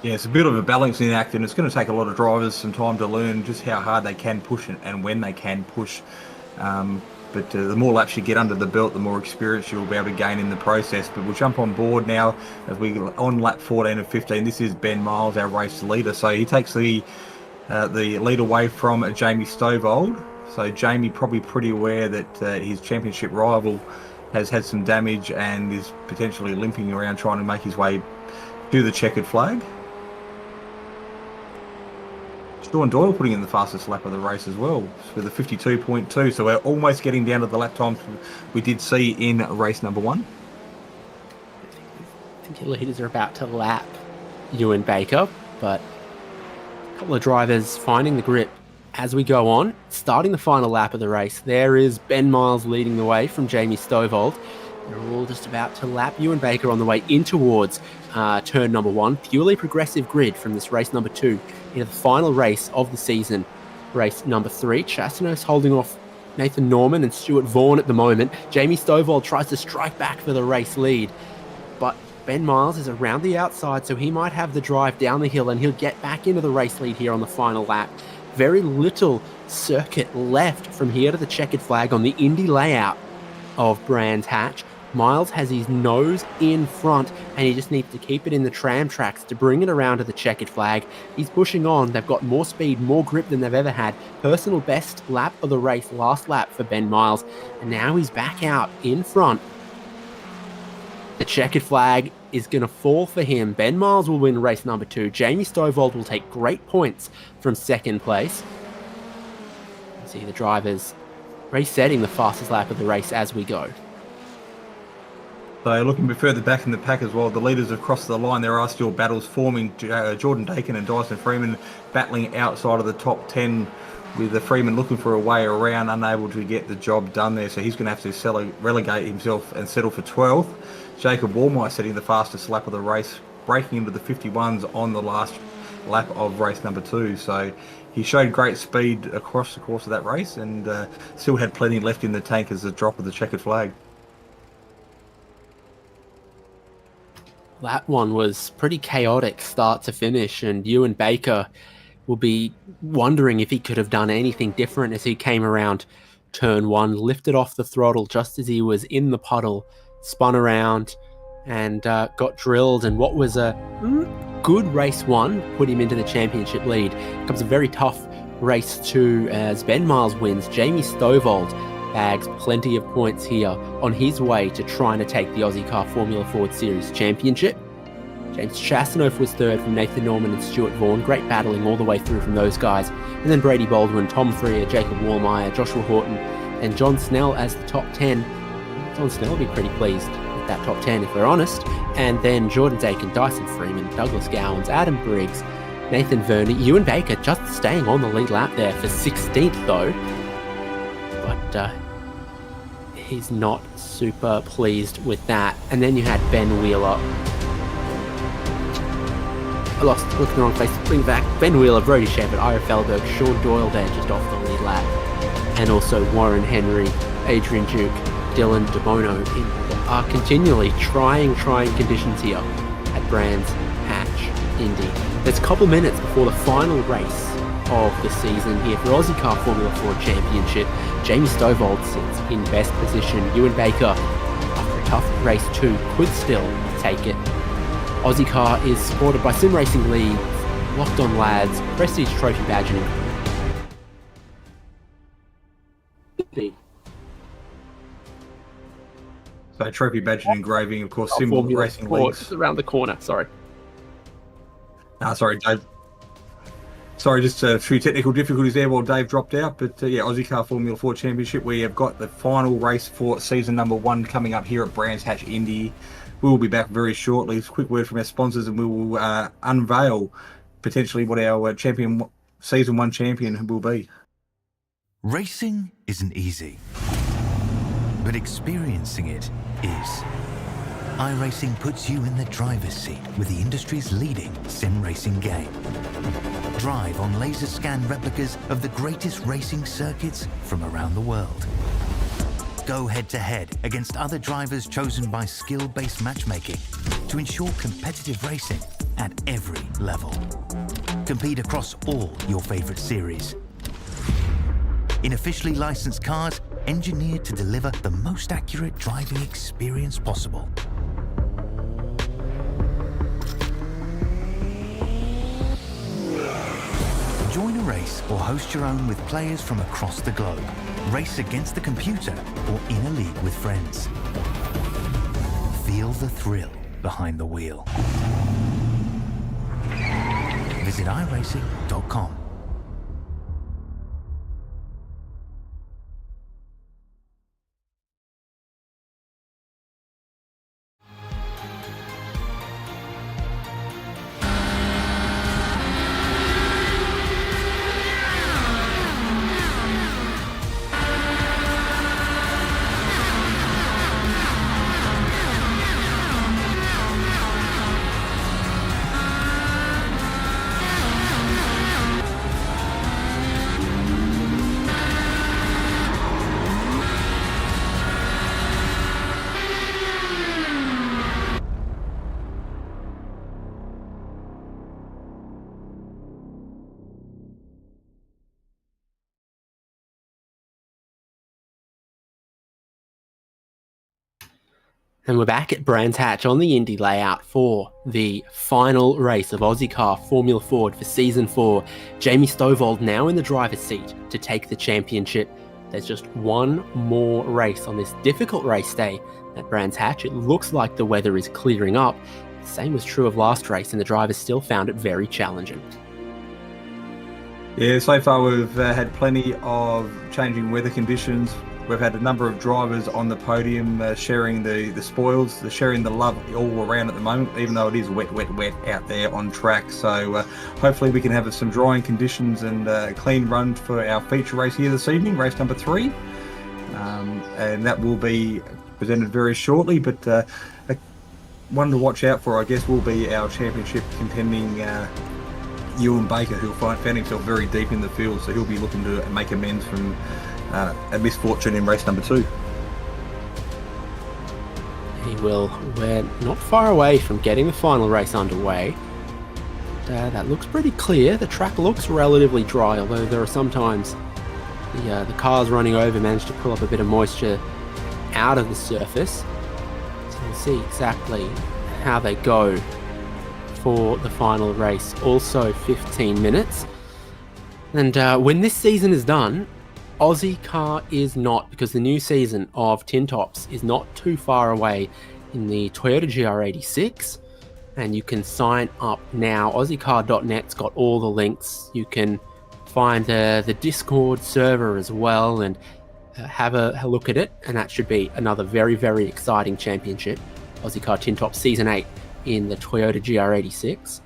Yeah, it's a bit of a balancing act, and it's going to take a lot of drivers some time to learn just how hard they can push and when they can push. But the more laps you get under the belt, the more experience you'll be able to gain in the process. But we'll jump on board now as we on lap 14 of 15. This is Ben Miles, our race leader. So he takes the lead away from Jamie Stovall. So Jamie probably pretty aware that his championship rival has had some damage and is potentially limping around trying to make his way to the checkered flag. Sean Doyle putting in the fastest lap of the race as well with a 52.2. So we're almost getting down to the lap times we did see in race number 1. I think your leaders are about to lap Ewan Baker, but a couple of drivers finding the grip as we go on. Starting the final lap of the race, there is Ben Miles leading the way from Jamie Stovall. They're all just about to lap Ewan Baker on the way in towards turn number 1. Purely progressive grid from this race number 2 into the final race of the season, race number 3. Chasnos holding off Nathan Norman and Stuart Vaughan at the moment. Jamie Stovall tries to strike back for the race lead, but Ben Miles is around the outside, so he might have the drive down the hill and he'll get back into the race lead here on the final lap. Very little circuit left from here to the checkered flag on the Indy layout of Brands Hatch. Miles has his nose in front and he just needs to keep it in the tram tracks to bring it around to the checkered flag. He's pushing on. They've got more speed, more grip than they've ever had. Personal best lap of the race, last lap for Ben Miles. And now he's back out in front. The checkered flag is going to fall for him. Ben Miles will win race number 2. Jamie Stovall will take great points from second place. You see the drivers resetting the fastest lap of the race as we go. So looking a bit further back in the pack as well, the leaders have crossed the line. There are still battles forming. Jordan Dakin and Dyson Freeman battling outside of the top 10, with the Freeman looking for a way around, unable to get the job done there. So he's going to have to relegate himself and settle for 12th. Jacob Walmart setting the fastest lap of the race, breaking into the 51s on the last lap of race number 2. So he showed great speed across the course of that race and still had plenty left in the tank as the drop of the checkered flag. That one was pretty chaotic start to finish, and Ewan Baker will be wondering if he could have done anything different as he came around turn 1, lifted off the throttle just as he was in the puddle, spun around and got drilled. And what was a good race 1 put him into the championship lead. Comes a very tough race 2 as Ben Miles wins. Jamie Stovall bags plenty of points here on his way to trying to take the Ozicar Formula Ford Series championship. James Chasnoff was third from Nathan Norman and Stuart Vaughan. Great battling all the way through from those guys. And then Brady Baldwin, Tom Freer, Jacob Wallmeyer, Joshua Horton, and John Snell as the top 10. John Snell will be pretty pleased with that top 10 if we're honest. And then Jordan Dakin, Dyson Freeman, Douglas Gowans, Adam Briggs, Nathan Verney, Ewan Baker just staying on the lead lap there for 16th though. But he's not super pleased with that. And then you had Ben Wheeler. I lost, looked in the wrong place, bring back Ben Wheeler, Brody Shepherd, Ira Felberg, Sean Doyle there just off the lead lap. And also Warren Henry, Adrian Duke, Dylan DeBono are continually trying conditions here at Brands Hatch Indy. There's a couple minutes before the final race of the season here for Ozicar Formula Ford Championship. Jamie Stovall sits in best position. Ewan Baker, after a tough race 2, could still take it. Ozicar is supported by Sim Racing League, Locked On Lads, Prestige Trophy Badging. So trophy badge and engraving, of course, Sim Racing League. Around the corner, sorry. Sorry, Dave. Sorry, just a few technical difficulties there while Dave dropped out. But yeah, Ozicar Formula Ford Championship. We have got the final race for season number 1 coming up here at Brands Hatch, Indy. We will be back very shortly. It's a quick word from our sponsors, and we will unveil potentially what our season 1 champion will be. Racing isn't easy, but experiencing it is. iRacing puts you in the driver's seat with the industry's leading sim racing game. Drive on laser scan replicas of the greatest racing circuits from around the world. Go head-to-head against other drivers chosen by skill-based matchmaking to ensure competitive racing at every level. Compete across all your favorite series. In officially licensed cars, engineered to deliver the most accurate driving experience possible. Join a race or host your own with players from across the globe. Race against the computer or in a league with friends. Feel the thrill behind the wheel. Visit iRacing.com. And we're back at Brands Hatch on the Indy layout for the final race of Ozicar Formula Ford for Season 4. Jamie Stovall now in the driver's seat to take the championship. There's just one more race on this difficult race day at Brands Hatch. It looks like the weather is clearing up. The same was true of last race, and the drivers still found it very challenging. Yeah, so far we've had plenty of changing weather conditions. We've had a number of drivers on the podium sharing the spoils, sharing the love all around at the moment, even though it is wet out there on track. So hopefully we can have some drying conditions and a clean run for our feature race here this evening, race number 3. And that will be presented very shortly. But one to watch out for, I guess, will be our championship contending Ewan Baker, who found himself very deep in the field. So he'll be looking to make amends from a misfortune in race number 2. He will. We're not far away from getting the final race underway. That looks pretty clear. The track looks relatively dry, although there are sometimes the cars running over manage to pull up a bit of moisture out of the surface. So we'll see exactly how they go for the final race. Also 15 minutes. And when this season is done, Ozicar is not, because the new season of Tin Tops is not too far away in the Toyota GR86, and you can sign up now. Ozicar.net's got all the links. You can find the Discord server as well and have a look at it, and that should be another very, very exciting championship. Ozicar Tin Tops Season 8 in the Toyota GR86,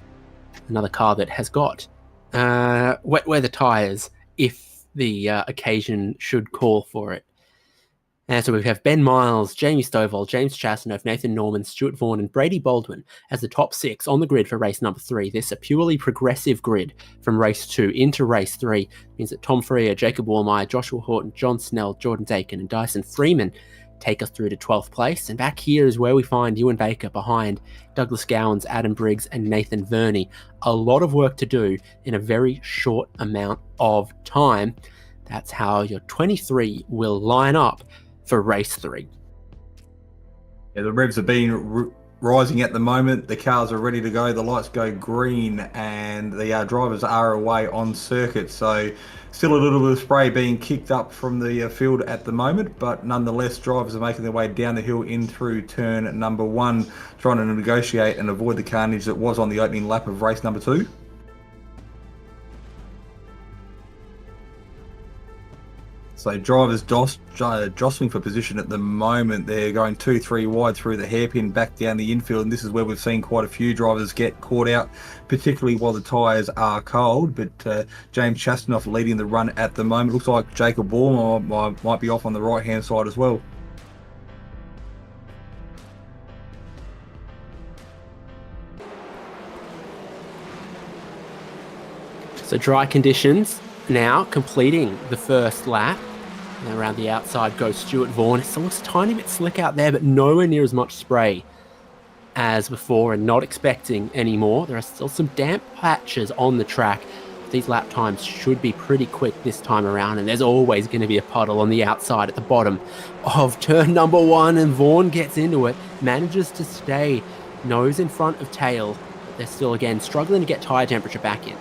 another car that has got wet weather tyres if the occasion should call for it. And so we have Ben Miles, Jamie Stovall, James Chasanoff, Nathan Norman, Stuart Vaughan and Brady Baldwin as the top 6 on the grid for race number 3. This a purely progressive grid from race 2 into race 3 means that Tom Freer, Jacob Wallmeyer, Joshua Horton, John Snell, Jordan Dakin and Dyson Freeman take us through to 12th place. And back here is where we find Ewan Baker behind Douglas Gowans, Adam Briggs and Nathan Verney. A lot of work to do in a very short amount of time. That's how your 23 will line up for race 3. Yeah, the revs have been rising at the moment. The cars are ready to go. The lights go green and the drivers are away on circuit. So still a little bit of spray being kicked up from the field at the moment, but nonetheless drivers are making their way down the hill in through turn number 1, trying to negotiate and avoid the carnage that was on the opening lap of race number 2. So drivers jostling for position at the moment. They're going 2-3 wide through the hairpin back down the infield, and this is where we've seen quite a few drivers get caught out, particularly while the tyres are cold. But James Chastanoff leading the run at the moment. Looks like Jacob Warmer might be off on the right-hand side as well. So dry conditions now completing the first lap. And around the outside goes Stuart Vaughan. It still looks a tiny bit slick out there, but nowhere near as much spray as before, and not expecting any more. There are still some damp patches on the track. These lap times should be pretty quick this time around, and there's always going to be a puddle on the outside at the bottom of turn number 1, and Vaughan gets into it, manages to stay nose in front of tail, but they're still, again, struggling to get tyre temperature back in.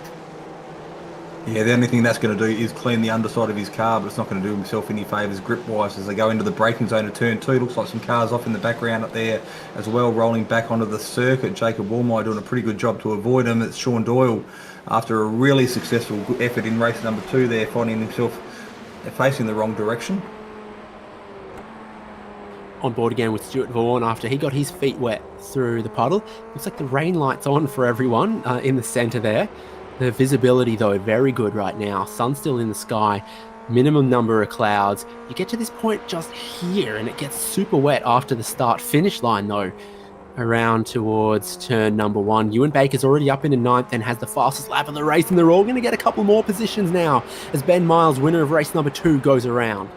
Yeah, the only thing that's going to do is clean the underside of his car, but it's not going to do himself any favours grip-wise as they go into the braking zone of turn 2. Looks like some cars off in the background up there as well, rolling back onto the circuit. Jacob Warmire doing a pretty good job to avoid him. It's Sean Doyle, after a really successful effort in race number 2 there, finding himself facing the wrong direction. On board again with Stuart Vaughan after he got his feet wet through the puddle. Looks like the rain light's on for everyone in the centre there. The visibility, though, very good right now. Sun still in the sky, minimum number of clouds. You get to this point just here, and it gets super wet after the start-finish line, though, around towards turn number 1. Ewan Baker's already up into 9th and has the fastest lap of the race, and they're all going to get a couple more positions now as Ben Miles, winner of race number 2, goes around.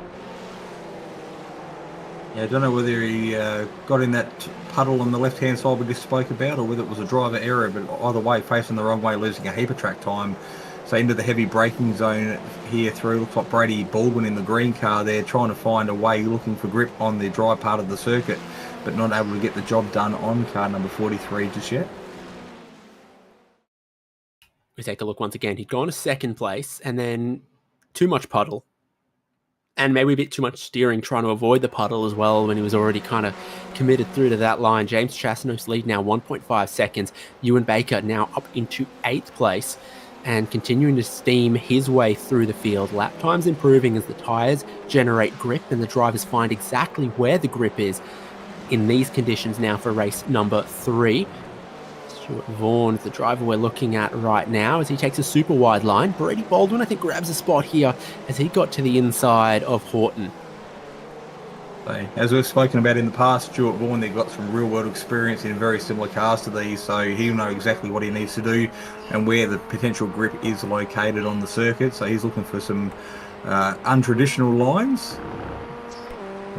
Yeah, I don't know whether he got in that puddle on the left-hand side we just spoke about, or whether it was a driver error, but either way, facing the wrong way, losing a heap of track time. So into the heavy braking zone here through, looks like Brady Baldwin in the green car there, trying to find a way, looking for grip on the dry part of the circuit, but not able to get the job done on car number 43 just yet. We take a look once again. He'd gone to 2nd place, and then too much puddle. And maybe a bit too much steering, trying to avoid the puddle as well when he was already kind of committed through to that line. James Chastanoff's lead now 1.5 seconds. Ewan Baker now up into 8th place and continuing to steam his way through the field. Lap times improving as the tyres generate grip and the drivers find exactly where the grip is in these conditions now for race number 3. Stuart Vaughan, the driver we're looking at right now, as he takes a super wide line. Brady Baldwin, I think, grabs a spot here as he got to the inside of Horton. So, as we've spoken about in the past, Stuart Vaughan, they've got some real-world experience in very similar cars to these, so he'll know exactly what he needs to do and where the potential grip is located on the circuit. So he's looking for some untraditional lines.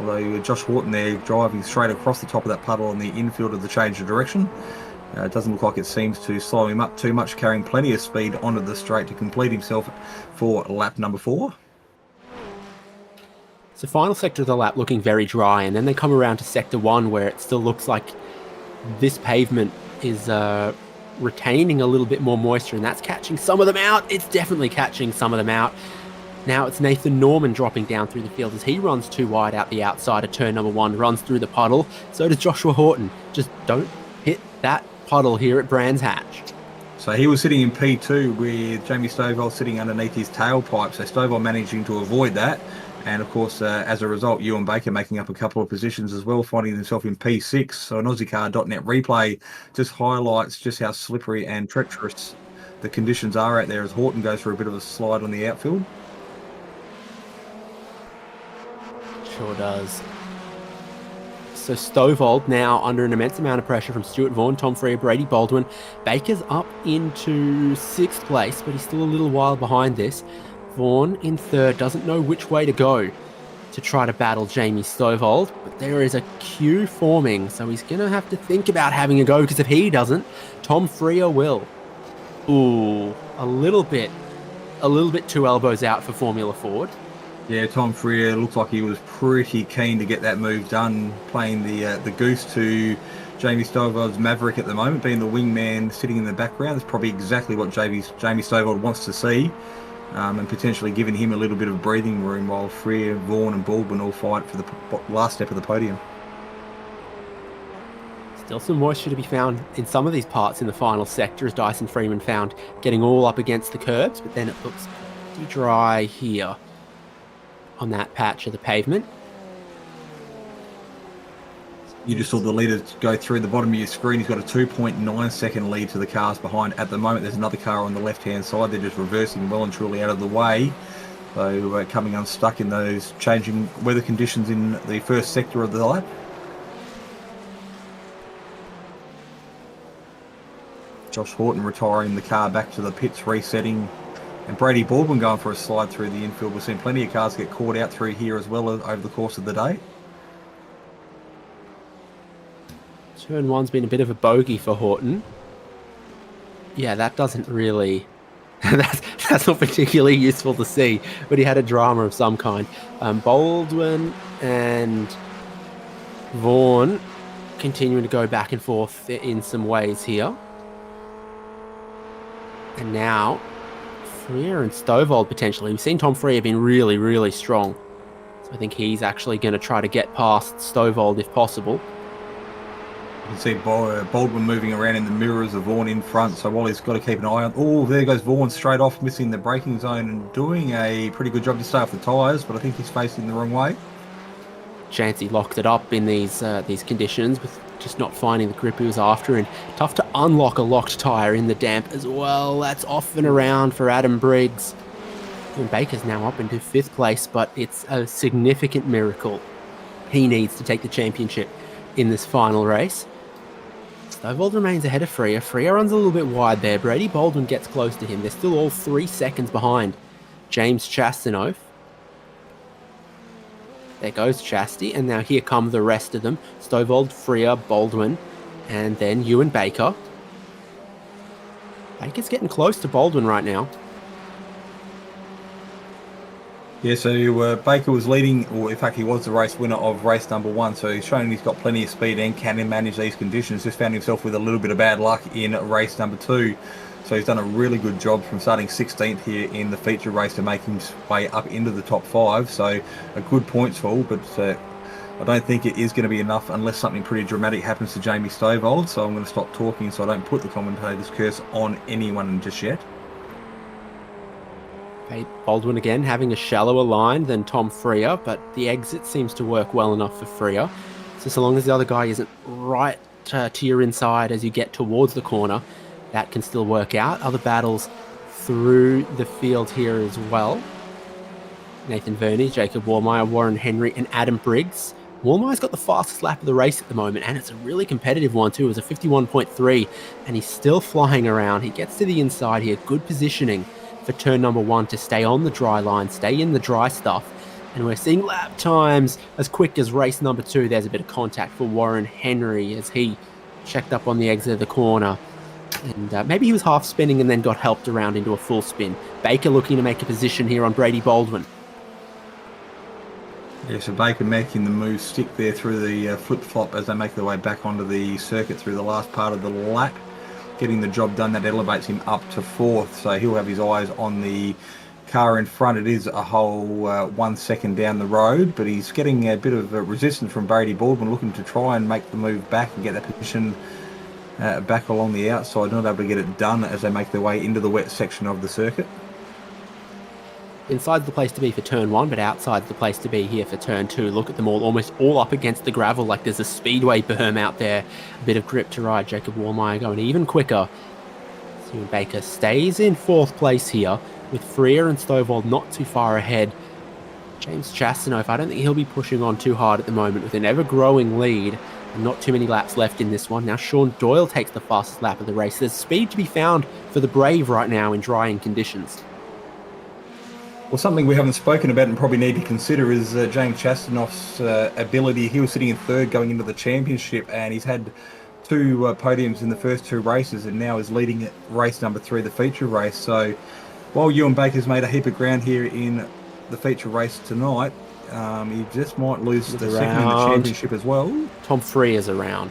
Although Josh Horton there driving straight across the top of that puddle on the infield of the change of direction. It doesn't look like it seems to slow him up too much, carrying plenty of speed onto the straight to complete himself for lap number 4. So final sector of the lap looking very dry, and then they come around to sector 1 where it still looks like this pavement is retaining a little bit more moisture, and that's catching some of them out. It's definitely catching some of them out. Now it's Nathan Norman dropping down through the field as he runs too wide out the outside of turn number 1, runs through the puddle. So does Joshua Horton. Just don't hit that puddle here at Brands Hatch. So he was sitting in P2 with Jamie Stovall sitting underneath his tailpipe. So Stovall managing to avoid that. And of course, as a result, Ewan Baker making up a couple of positions as well, finding himself in P6. So an Ozicar.net replay just highlights just how slippery and treacherous the conditions are out there as Horton goes for a bit of a slide on the outfield. Sure does. So Stovall now under an immense amount of pressure from Stuart Vaughan, Tom Freer, Brady Baldwin. Baker's up into 6th place, but he's still a little while behind this. Vaughan in 3rd, doesn't know which way to go to try to battle Jamie Stovall, but there is a queue forming, so he's going to have to think about having a go, because if he doesn't, Tom Freer will. Ooh, a little bit 2 elbows out for Formula Ford. Yeah, Tom Freer looks like he was pretty keen to get that move done, playing the goose to Jamie Stovall's Maverick at the moment, being the wingman sitting in the background. That's probably exactly what Jamie Stovall wants to see, and potentially giving him a little bit of breathing room while Freer, Vaughan and Baldwin all fight for the last step of the podium. Still some moisture to be found in some of these parts in the final sector, as Dyson Freeman found getting all up against the curbs, but then it looks pretty dry here. on that patch of the pavement. You just saw the leader go through the bottom of your screen. He's got a 2.9 second lead to the cars behind. At the moment, there's another car on the left-hand side. They're just reversing well and truly out of the way. So coming unstuck in those changing weather conditions in the first sector of the lap. Josh Horton retiring the car back to the pits, resetting. And Brady Baldwin going for a slide through the infield. We've seen plenty of cars get caught out through here as well over the course of the day. Turn 1's been a bit of a bogey for Horton. Yeah, that doesn't really... that's not particularly useful to see, but he had a drama of some kind. Baldwin and Vaughan continuing to go back and forth in some ways here. And now, Freer and Stovall potentially. We've seen Tom Freer been really, really strong. So I think he's actually going to try to get past Stovall if possible. You can see Baldwin moving around in the mirrors of Vaughan in front, so Wally's got to keep an eye on... Oh, there goes Vaughan straight off, missing the braking zone and doing a pretty good job to stay off the tyres, but I think he's facing the wrong way. Chancey locked it up in these conditions with just not finding the grip he was after, and tough to unlock a locked tyre in the damp as well. That's off and around for Adam Briggs. And Baker's now up into 5th place, but it's a significant miracle. He needs to take the championship in this final race. Stovall remains ahead of Freer. Freer runs a little bit wide there. Brady Baldwin gets close to him. They're still all 3 seconds behind James Chastanoff. There goes Chasty, and now here come the rest of them. Stovall, Freer, Baldwin, and then Ewan Baker. Baker's getting close to Baldwin right now. Yeah, so Baker was leading, or in fact he was the race winner of race number 1, so he's shown he's got plenty of speed and can manage these conditions. Just found himself with a little bit of bad luck in race number 2. So he's done a really good job from starting 16th here in the feature race to make his way up into the top 5. So a good points haul, but I don't think it is going to be enough unless something pretty dramatic happens to Jamie Stovall. So I'm going to stop talking so I don't put the commentator's curse on anyone just yet. Okay, Baldwin again having a shallower line than Tom Freer, but the exit seems to work well enough for Freer. So long as the other guy isn't right to your inside as you get towards the corner, that can still work out. Other battles through the field here as well. Nathan Verney, Jacob Wallmeyer, Warren Henry, and Adam Briggs. Wallmeyer's got the fastest lap of the race at the moment, and it's a really competitive one too. It's a 51.3, and he's still flying around. He gets to the inside here. Good positioning for turn number 1 to stay on the dry line, stay in the dry stuff. And we're seeing lap times as quick as race number 2. There's a bit of contact for Warren Henry as he checked up on the exit of the corner. And maybe he was half spinning and then got helped around into a full spin. Baker looking to make a position here on Brady Baldwin. Yeah, so Baker making the move stick there through the flip-flop as they make their way back onto the circuit through the last part of the lap. Getting the job done, that elevates him up to 4th, so he'll have his eyes on the car in front. It is a whole 1 second down the road, but he's getting a bit of resistance from Brady Baldwin, looking to try and make the move back and get that position back along the outside, not able to get it done as they make their way into the wet section of the circuit. Inside's the place to be for turn 1, but outside's the place to be here for turn 2. Look at them all, almost all up against the gravel, like there's a speedway berm out there. A bit of grip to ride. Jacob Wallmeyer going even quicker. Ewan Baker stays in 4th place here, with Freer and Stovall not too far ahead. James Chastanoff, I don't think he'll be pushing on too hard at the moment with an ever-growing lead. And not too many laps left in this one. Now Sean Doyle takes the fastest lap of the race. There's speed to be found for the Brave right now in drying conditions. Well, something we haven't spoken about and probably need to consider is James Chastanoff's ability. He was sitting in 3rd going into the championship, and he's had 2 podiums in the first 2 races, and now is leading at race number 3, the feature race. So while Ewan Baker's made a heap of ground here in the feature race tonight, he just might lose the second in the championship as well. Tom Freer's around.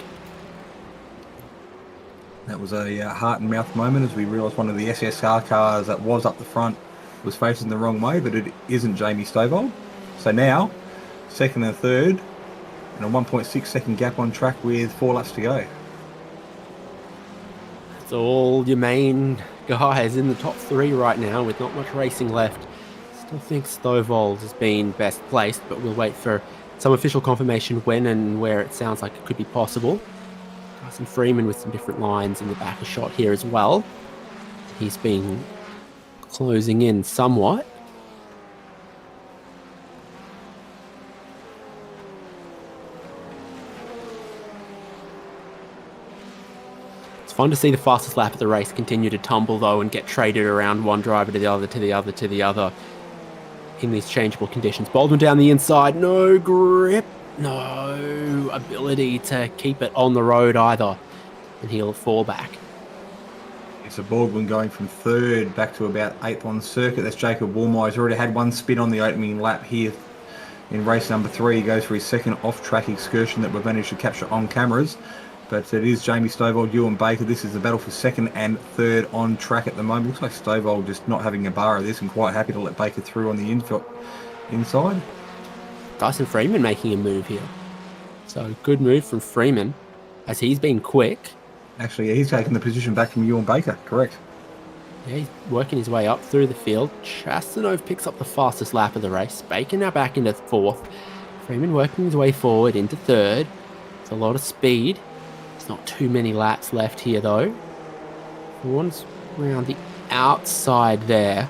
That was a heart and mouth moment as we realised one of the SSR cars that was up the front was facing the wrong way, but it isn't Jamie Stovall. So now, 2nd and 3rd, and a 1.6 second gap on track with 4 laps to go. It's all your main guys in the top 3 right now with not much racing left. I think Stovall has been best placed, but we'll wait for some official confirmation when and where it sounds like it could be possible. Dyson Freeman with some different lines in the back of shot here as well. He's been closing in somewhat. It's fun to see the fastest lap of the race continue to tumble, though, and get traded around one driver to the other, to the other, to the other in these changeable conditions. Baldwin down the inside, no grip, no ability to keep it on the road either, and he'll fall back. It's a Baldwin going from third back to about eighth on circuit. That's Jacob Woolmeyer. He's already had one spin on the opening lap here in race number 3. He goes for his second off-track excursion that we've managed to capture on cameras. But it is Jamie Stovall, Ewan Baker. This is the battle for second and third on track at the moment. Looks like Stovall just not having a bar of this and quite happy to let Baker through on the inside. Dyson Freeman making a move here. So good move from Freeman as he's been quick. Actually, yeah, he's taken the position back from Ewan Baker, correct. Yeah, he's working his way up through the field. Chastanov picks up the fastest lap of the race. Baker now back into fourth. Freeman working his way forward into third. It's a lot of speed. There's not too many laps left here, though. One's around the outside there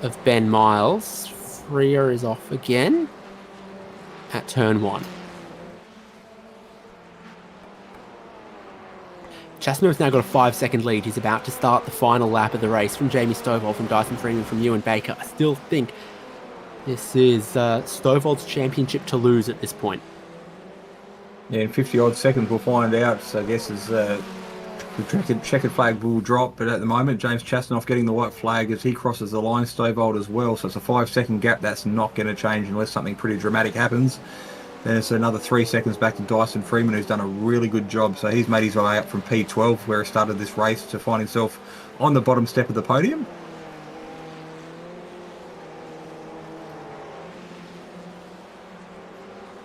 of Ben Miles. Freer is off again at turn 1. Chastanov's now got a 5-second lead. He's about to start the final lap of the race from Jamie Stovall, from Dyson Freeman, from Ewan Baker. I still think this is Stovall's championship to lose at this point. Yeah, in 50-odd seconds we'll find out. So I guess as the checkered flag will drop, but at the moment James Chastanov getting the white flag as he crosses the line, Stovall as well. So it's a 5-second gap. That's not going to change unless something pretty dramatic happens. Then it's another 3 seconds back to Dyson Freeman, who's done a really good job. So he's made his way up from P12, where he started this race, to find himself on the bottom step of the podium.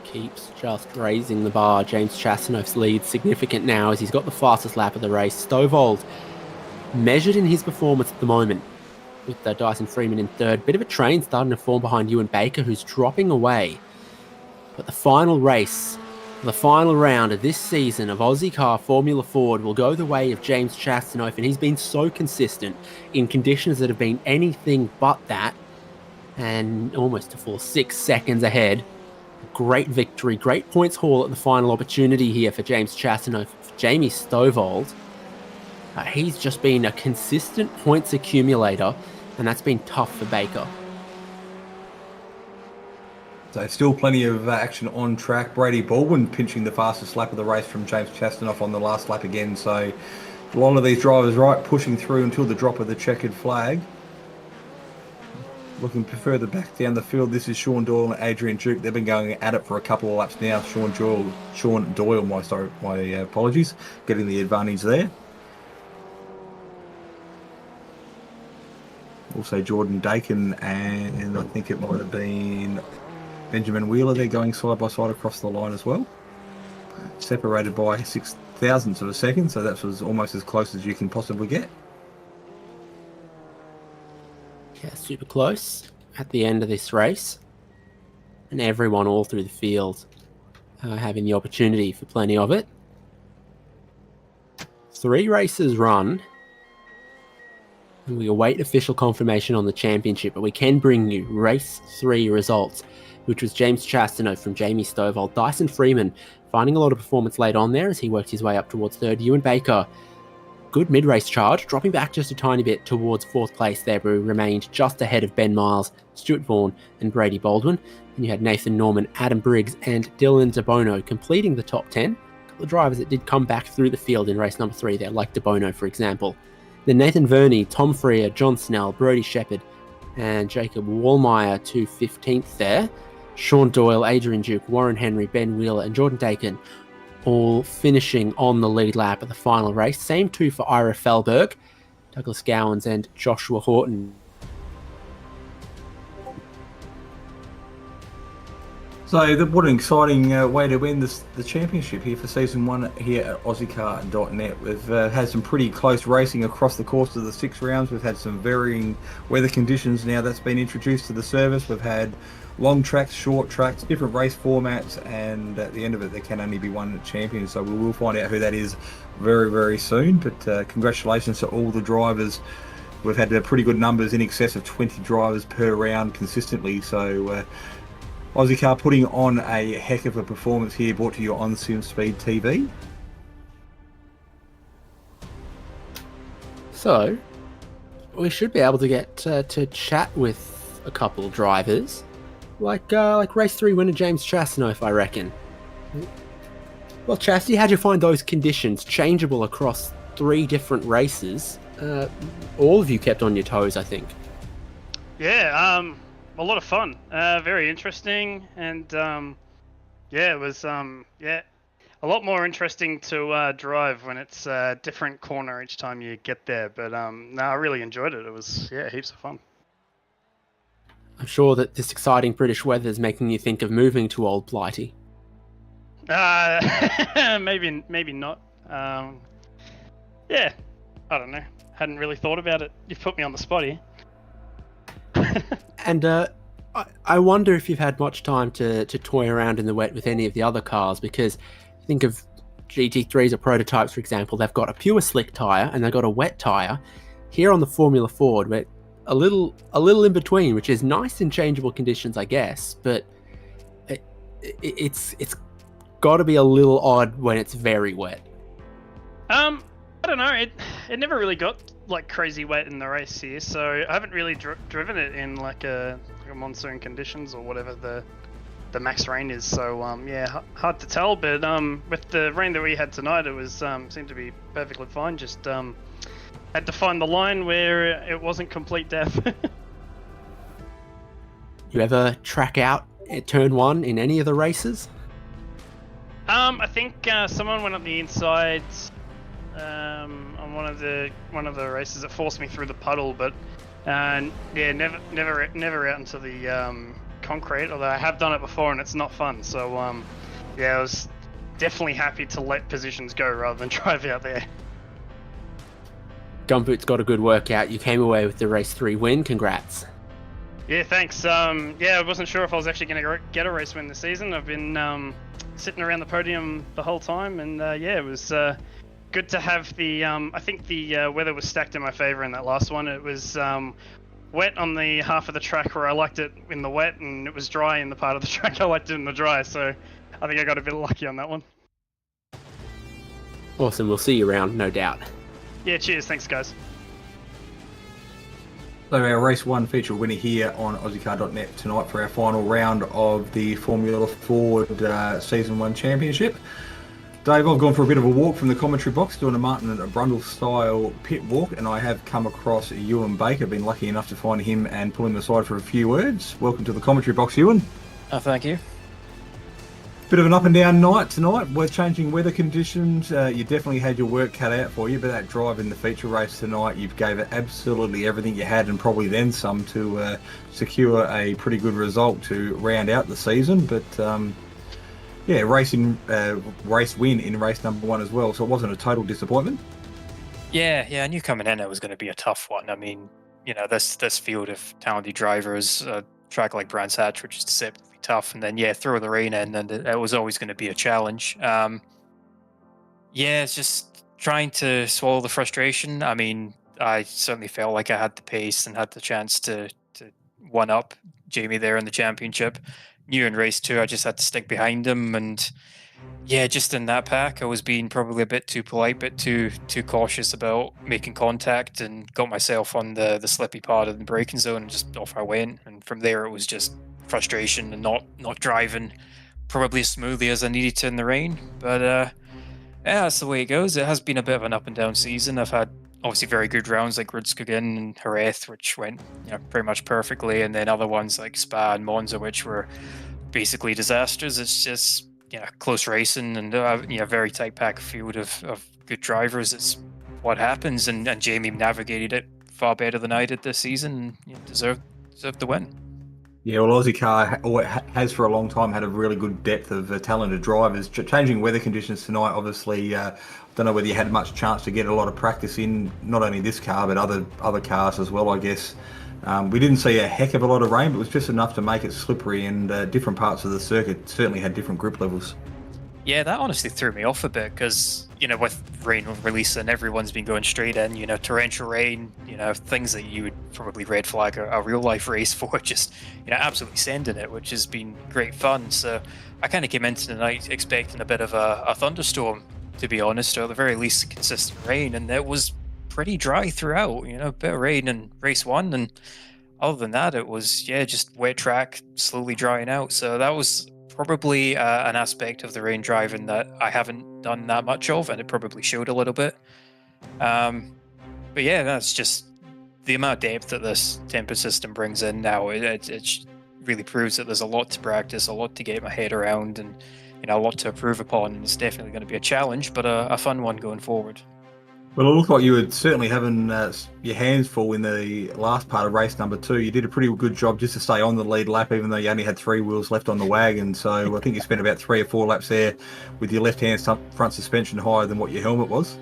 Keeps just raising the bar. James Chastanov's lead significant now as he's got the fastest lap of the race. Stovall measured in his performance at the moment with Dyson Freeman in third. Bit of a train starting to form behind Ewan Baker, who's dropping away. But the final race, the final round of this season of Ozicar Formula Ford will go the way of James Chastanov, and he's been so consistent in conditions that have been anything but that, and almost a full 6 seconds ahead. Great victory, great points haul at the final opportunity here for James Chastanov. For Jamie Stovall, he's just been a consistent points accumulator, and that's been tough for Baker. So still plenty of action on track. Brady Baldwin pinching the fastest lap of the race from James Chastanov on the last lap again. So a lot of these drivers pushing through until the drop of the checkered flag. Looking further back down the field, this is Sean Doyle and Adrian Duke. They've been going at it for a couple of laps now. Sean Doyle, my apologies, getting the advantage there. Also Jordan Dakin, and I think it might have been Benjamin Wheeler. They're going side by side across the line as well. Separated by 6 thousandths of a second, so that was almost as close as you can possibly get. Yeah, super close at the end of this race. And everyone all through the field having the opportunity for plenty of it. 3 races run. And we await official confirmation on the championship, but we can bring you race 3 results, which was James Chastanov from Jamie Stovall. Dyson Freeman finding a lot of performance late on there as he worked his way up towards third. Ewan Baker, good mid-race charge, dropping back just a tiny bit towards 4th place there, but he remained just ahead of Ben Miles, Stuart Vaughan and Brady Baldwin. And you had Nathan Norman, Adam Briggs and Dylan DeBono completing the top 10. A couple of drivers that did come back through the field in race number 3 there, like DeBono for example. Then Nathan Verney, Tom Freer, John Snell, Brodie Shepherd and Jacob Woolmeyer to 15th there. Sean Doyle, Adrian Duke, Warren Henry, Ben Wheeler and Jordan Dakin all finishing on the lead lap of the final race. Same 2 for Ira Felberg, Douglas Gowans and Joshua Horton. So what an exciting way to win the championship here for season one here at Ozicar.net. We've had some pretty close racing across the course of the 6 rounds. We've had some varying weather conditions now that's been introduced to the service. We've had long tracks, short tracks, different race formats, and at the end of it there can only be one champion. So we will find out who that is very, very soon. But congratulations to all the drivers. We've had pretty good numbers, in excess of 20 drivers per round consistently. So Ozicar putting on a heck of a performance here, brought to you on Simspeed TV. So, we should be able to get to chat with a couple of drivers, like Race 3 winner James Chasnoff, I reckon. Well, Chasty, how'd you find those conditions, changeable across 3 different races? All of you kept on your toes, I think. Yeah, a lot of fun, very interesting, and it was a lot more interesting to drive when it's a different corner each time you get there. But no, I really enjoyed it. It was heaps of fun. I'm sure that this exciting British weather is making you think of moving to Old Blighty. Maybe not. Yeah, I don't know. Hadn't really thought about it. You've put me on the spot here. And I wonder if you've had much time to toy around in the wet with any of the other cars, because think of GT3s or prototypes, for example. They've got a pure slick tyre and they've got a wet tyre. Here on the Formula Ford, we're a little in between, which is nice in changeable conditions, I guess, but it's got to be a little odd when it's very wet. I don't know. It never really got like crazy wet in the race here, so I haven't really driven it in like a monsoon conditions or whatever the max rain is. So hard to tell. But with the rain that we had tonight, it was seemed to be perfectly fine. Just had to find the line where it wasn't complete death. You ever track out at turn 1 in any of the races? I think someone went up the inside. On one of the races, it forced me through the puddle, but never out into the concrete. Although I have done it before and it's not fun. So I was definitely happy to let positions go rather than drive out there. Gumboot's got a good workout. You came away with the race 3 win. Congrats. Yeah, thanks. I wasn't sure if I was actually going to get a race win this season. I've been sitting around the podium the whole time, and it was good to have the. I think the weather was stacked in my favor in that last one. It was wet on the half of the track where I liked it in the wet, and it was dry in the part of the track I liked it in the dry. So I think I got a bit lucky on that one. Awesome. We'll see you around, no doubt. Yeah, cheers. Thanks, guys. So our race 1 feature winner here on Ozicar.net tonight for our final round of the Formula Ford Season 1 Championship. Dave, I've gone for a bit of a walk from the commentary box, doing a Martin and a Brundle style pit walk, and I have come across Ewan Baker. Been lucky enough to find him and pull him aside for a few words. Welcome to the commentary box, Ewan. Thank you. Bit of an up and down night tonight with changing weather conditions. You definitely had your work cut out for you, but that drive in the feature race tonight, you gave it absolutely everything you had and probably then some to secure a pretty good result to round out the season. But race win in race number 1 as well, so it wasn't a total disappointment. Yeah, I knew coming in it was going to be a tough one. I mean, this field of talented drivers, a track like Brands Hatch, which is deceptively tough, and then throw the rain in, and it was always going to be a challenge. It's just trying to swallow the frustration. I mean, I certainly felt like I had the pace and had the chance to one up Jamie there in the championship. Knew in race 2 I just had to stick behind him, and just in that pack I was being probably a bit too polite, bit too cautious about making contact, and got myself on the slippy part of the braking zone, and just off I went. And from there it was just frustration and not driving probably as smoothly as I needed to in the rain. But that's the way it goes. It has been a bit of an up and down season. I've had obviously very good rounds like Rudskogen and Jerez, which went pretty much perfectly, and then other ones like Spa and Monza, which were basically disasters. It's just close racing, and very tight pack field of good drivers. It's what happens, and Jamie navigated it far better than I did this season, and deserved the win. Yeah, well, has for a long time had a really good depth of talented drivers. Changing weather conditions tonight, obviously, don't know whether you had much chance to get a lot of practice in, not only this car, but other cars as well, I guess. We didn't see a heck of a lot of rain, but it was just enough to make it slippery, and different parts of the circuit certainly had different grip levels. Yeah, that honestly threw me off a bit because, with rain releasing, everyone's been going straight in, torrential rain, things that you would probably red flag a real life race for, just, absolutely sending it, which has been great fun. So I kind of came into the night expecting a bit of a thunderstorm, to be honest, or at the very least consistent rain, and it was pretty dry throughout, a bit of rain in race one, and other than that, it was, just wet track, slowly drying out. So that was probably an aspect of the rain driving that I haven't done that much of, and it probably showed a little bit. But yeah, that's just the amount of depth that this temper system brings in now. It really proves that there's a lot to practice, a lot to get my head around, and a lot to improve upon. And it's definitely going to be a challenge, but a fun one going forward. Well, it looked like you were certainly having your hands full in the last part of race number 2. You did a pretty good job just to stay on the lead lap, even though you only had 3 wheels left on the wagon. So I think you spent about 3 or 4 laps there with your left-hand front suspension higher than what your helmet was.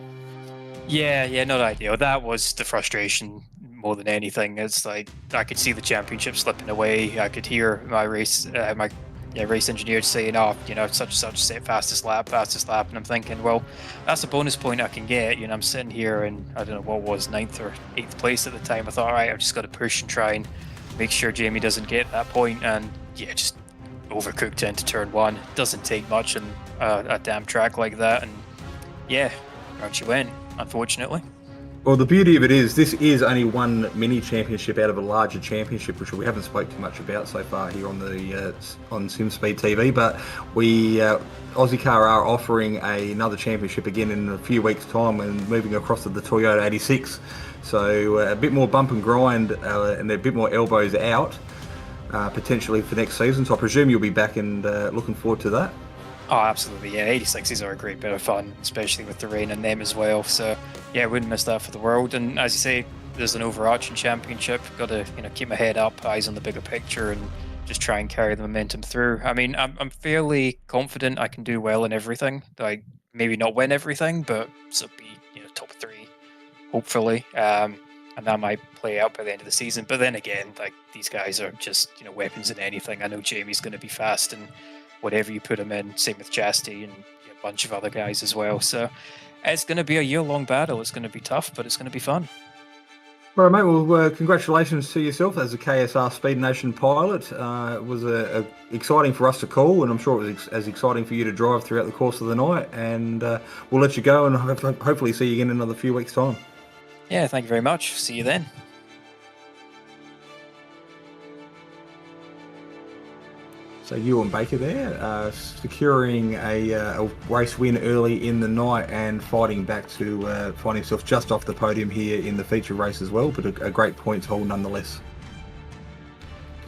Yeah, not ideal. That was the frustration more than anything. It's like I could see the championship slipping away. I could hear my race engineer saying, such set fastest lap, and I'm thinking, well, that's a bonus point I can get. I'm sitting here and I don't know what was 9th or 8th place at the time. I thought, all right, I've just got to push and try and make sure Jamie doesn't get that point, and just overcooked into turn 1. Doesn't take much in a damn track like that, and round she went, unfortunately. Well, the beauty of it is this is only one mini championship out of a larger championship, which we haven't spoke too much about so far here on the on Simspeed TV. But we Ozicar are offering another championship again in a few weeks' time, and moving across to the Toyota 86. So a bit more bump and grind, and a bit more elbows out potentially for next season. So I presume you'll be back and looking forward to that. Oh, absolutely, yeah. 86s are a great bit of fun, especially with the rain in them as well. So, yeah, wouldn't miss that for the world. And as you say, there's an overarching championship. Got to, keep my head up, eyes on the bigger picture, and just try and carry the momentum through. I mean, I'm fairly confident I can do well in everything. Like, maybe not win everything, but so be, top 3, hopefully. And that might play out by the end of the season. But then again, like, these guys are just, weapons in anything. I know Jamie's going to be fast, and whatever you put him in, same with Chastity and a bunch of other guys as well. So it's going to be a year-long battle. It's going to be tough, but it's going to be fun. All right, mate. Well, congratulations to yourself as a KSR Speed Nation pilot. It was exciting for us to call, and I'm sure it was as exciting for you to drive throughout the course of the night. And we'll let you go, and hopefully see you again in another few weeks' time. Yeah, thank you very much. See you then. So Ewan Baker there, securing a race win early in the night and fighting back to find himself just off the podium here in the feature race as well, but a great points haul nonetheless.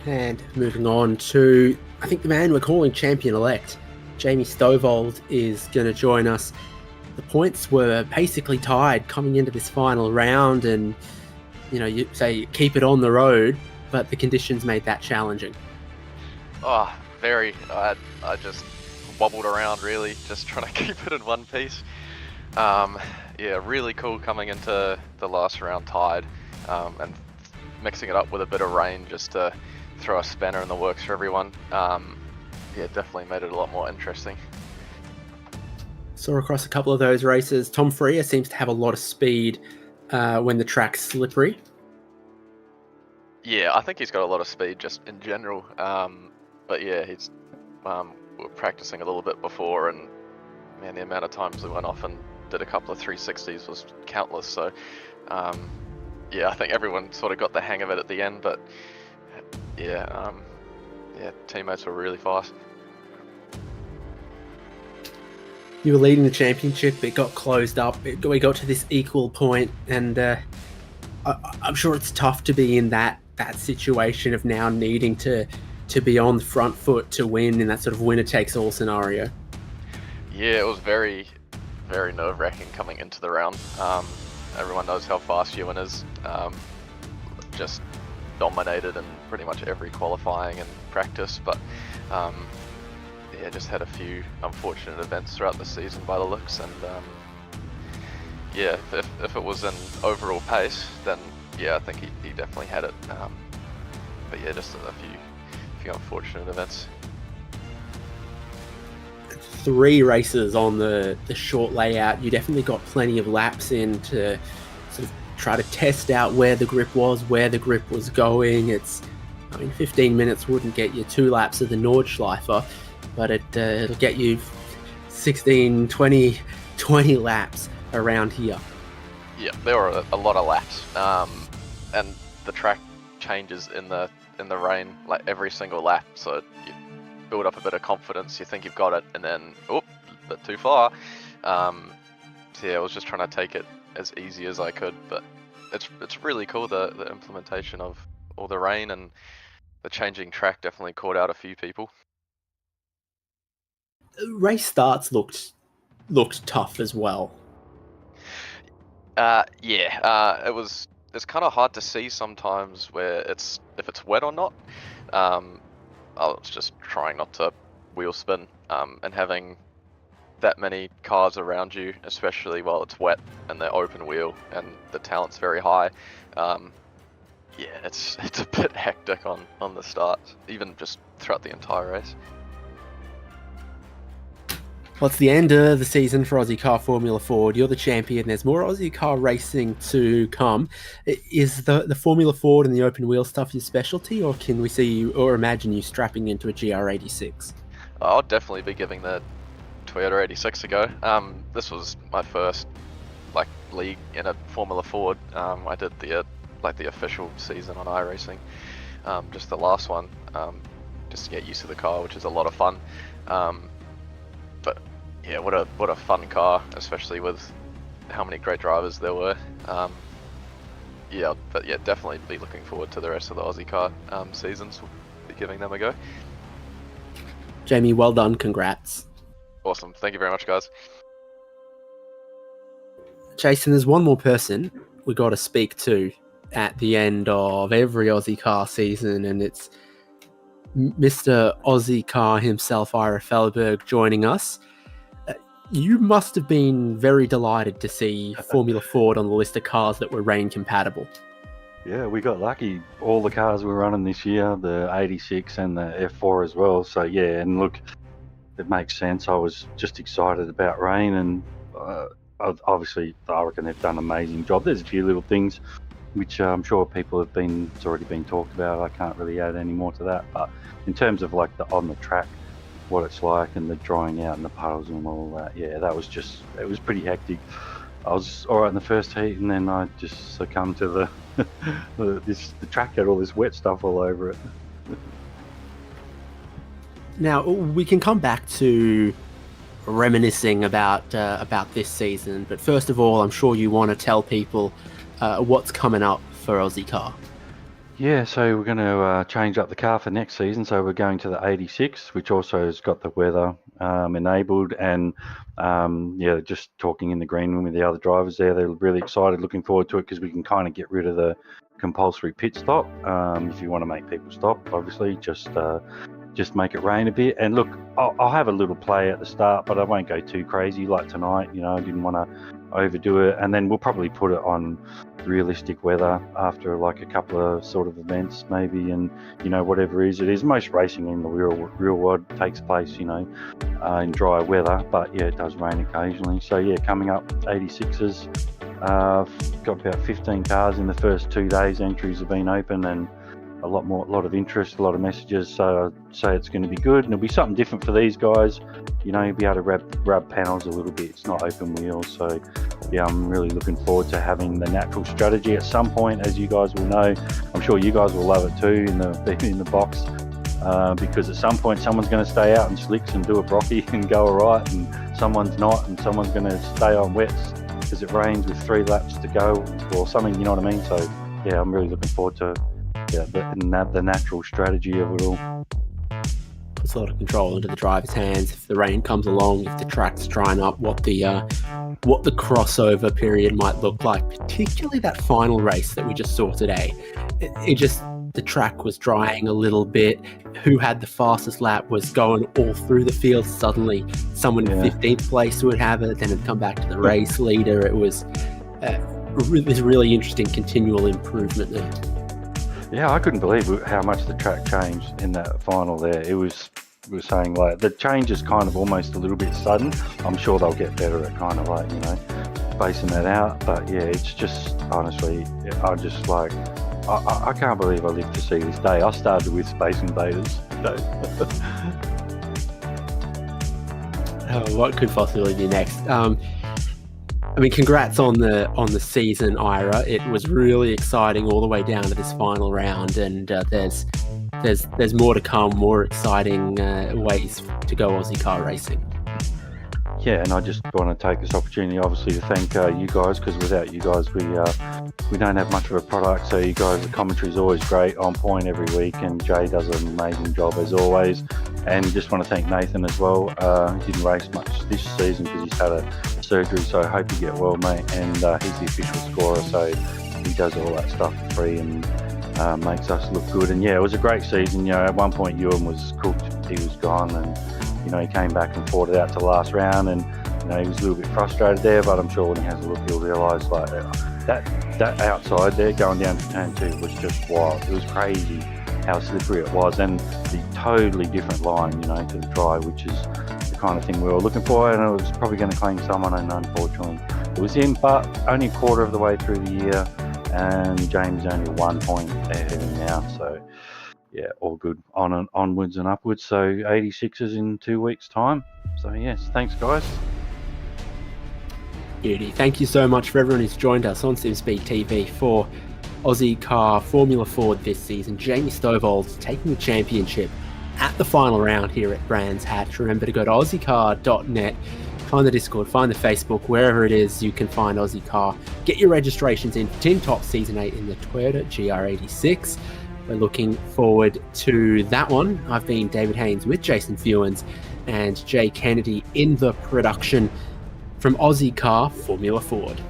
And moving on to, I think, the man we're calling champion-elect, Jamie Stovall, is going to join us. The points were basically tied coming into this final round, and you say keep it on the road, but the conditions made that challenging. Oh, very. I just wobbled around, really, just trying to keep it in one piece. Really cool coming into the last round tied, and mixing it up with a bit of rain just to throw a spanner in the works for everyone. Definitely made it a lot more interesting. Saw across a couple of those races, Tom Freer seems to have a lot of speed when the track's slippery. Yeah, I think he's got a lot of speed just in general. But yeah, he's we were practicing a little bit before, and man, the amount of times we went off and did a couple of 360s was countless. So I think everyone sort of got the hang of it at the end. But teammates were really fast. You were leading the championship, it got closed up, we got to this equal point, and I'm sure it's tough to be in that situation of now needing to be on the front foot to win in that sort of winner-takes-all scenario. Yeah, it was very, very nerve-wracking coming into the round. Everyone knows how fast Ewan is. Just dominated in pretty much every qualifying and practice, but yeah, just had a few unfortunate events throughout the season by the looks, and yeah, if it was an overall pace, then yeah, I think he definitely had it. But yeah, just a few unfortunate events. 3 races on the short layout. You definitely got plenty of laps in to sort of try to test out where the grip was going. 15 minutes wouldn't get you 2 laps of the Nordschleife, but it'll get you 16, 20 laps around here. Yeah, there were a lot of laps, and the track changes in the rain like every single lap, so you build up a bit of confidence, you think you've got it, and then a bit too far. So yeah, I was just trying to take it as easy as I could, but it's really cool, the implementation of all the rain and the changing track definitely caught out a few people. Race starts looked tough as well. It's kind of hard to see sometimes if it's wet or not. I was just trying not to wheel spin, and having that many cars around you, especially while it's wet and they're open wheel and the talent's very high. Yeah, it's a bit hectic on the start, even just throughout the entire race. Well, it's the end of the season for Ozicar Formula Ford. You're the champion. There's more Aussie car racing to come. Is the Formula Ford and the open wheel stuff your specialty, or can we see you or imagine you strapping into a GR86? I'll definitely be giving the Toyota 86 a go. This was my first league in a Formula Ford. I did the official season on iRacing, just the last one, just to get used to the car, which is a lot of fun. But yeah, what a fun car, especially with how many great drivers there were. Definitely be looking forward to the rest of the Aussie car seasons. We'll be giving them a go. Jamie, well done. Congrats. Awesome. Thank you very much, guys. Jason, there's one more person we got to speak to at the end of every Aussie car season, and it's Mr. Aussie car himself, Ira Felberg, joining us. You must have been very delighted to see Formula Ford on the list of cars that were rain compatible. Yeah, we got lucky. All the cars we're running this year, the 86 and the F4 as well. So yeah, and look, it makes sense. I was just excited about rain, and obviously I reckon they've done an amazing job. There's a few little things which I'm sure it's already been talked about. I can't really add any more to that. But in terms of on the track, what it's like and the drying out and the puddles and all that, yeah, it was pretty hectic. I was all right in the first heat, and then I just succumbed to the track had all this wet stuff all over it. Now we can come back to reminiscing about this season, but first of all, I'm sure you want to tell people what's coming up for Aussie car. Yeah, so we're going to change up the car for next season. So we're going to the 86, which also has got the weather enabled, and just talking in the green room with the other drivers there, they're really excited, looking forward to it, because we can kind of get rid of the compulsory pit stop. If you want to make people stop, obviously, just make it rain a bit. And look, I'll have a little play at the start, but I won't go too crazy like tonight. I didn't want to overdo it, and then we'll probably put it on realistic weather after a couple of sort of events maybe, and whatever it is. Most racing in the real world takes place in dry weather, but yeah, it does rain occasionally. So yeah, coming up 86s, got about 15 cars in the first 2 days. Entries have been open, and a lot of interest, a lot of messages, so I'd say it's going to be good, and it'll be something different for these guys. You'll be able to rub panels a little bit. It's not open wheels, so yeah, I'm really looking forward to having the natural strategy at some point, as you guys will know. I'm sure you guys will love it too in the box, because at some point someone's going to stay out in slicks and do a brocky and go alright, and someone's not, and someone's going to stay on wets because it rains with 3 laps to go or something, you know what I mean? So yeah, I'm really looking forward to the natural strategy of it all. Puts a lot of control into the driver's hands. If the rain comes along, if the track's drying up, what the crossover period might look like, particularly that final race that we just saw today. It just the track was drying a little bit. Who had the fastest lap was going all through the field. Suddenly, someone in 15th place would have it, then it'd come back to the race leader. It was this really interesting continual improvement there. Yeah, I couldn't believe how much the track changed in that final there. We were saying like the change is kind of almost a little bit sudden. I'm sure they'll get better at kind of like, spacing that out. But yeah, it's just honestly, I just like, I can't believe I lived to see this day. I started with Space Invaders. What could possibly be next? Congrats on the season, Ira. It was really exciting all the way down to this final round, and there's more to come, more exciting ways to go Aussie car racing. Yeah, and I just want to take this opportunity, obviously, to thank you guys, because without you guys, we don't have much of a product. So you guys, the commentary is always great, on point every week, and Jay does an amazing job as always. And just want to thank Nathan as well. He didn't race much this season because he's had a surgery, so I hope you get well, mate. And he's the official scorer, so he does all that stuff for free and makes us look good. And yeah, it was a great season. At one point Ewan was cooked, he was gone, and he came back and fought it out to the last round, and he was a little bit frustrated there, but I'm sure when he has a look he'll realise like that outside there going down to turn 2 was just wild. It was crazy how slippery it was, and the totally different line to the dry, which is the kind of thing we were looking for, and it was probably going to claim someone, and unfortunately it was in, but only a quarter of the way through the year, and James only 1 point ahead of him now, so yeah, all good, onwards and upwards. So 86ers in 2 weeks' time. So yes, thanks guys. Beauty. Thank you so much for everyone who's joined us on Simspeed TV for Ozicar Formula Ford this season. Jamie Stovall's taking the championship at the final round here at Brands Hatch. Remember to go to aussiecar.net, find the Discord, find the Facebook, wherever it is you can find Ozicar. Get your registrations in for Tin Top Season 8 in the Toyota GR86. We're looking forward to that one. I've been David Haynes with Jason Fewens and Jay Kennedy in the production from Ozicar Formula Ford.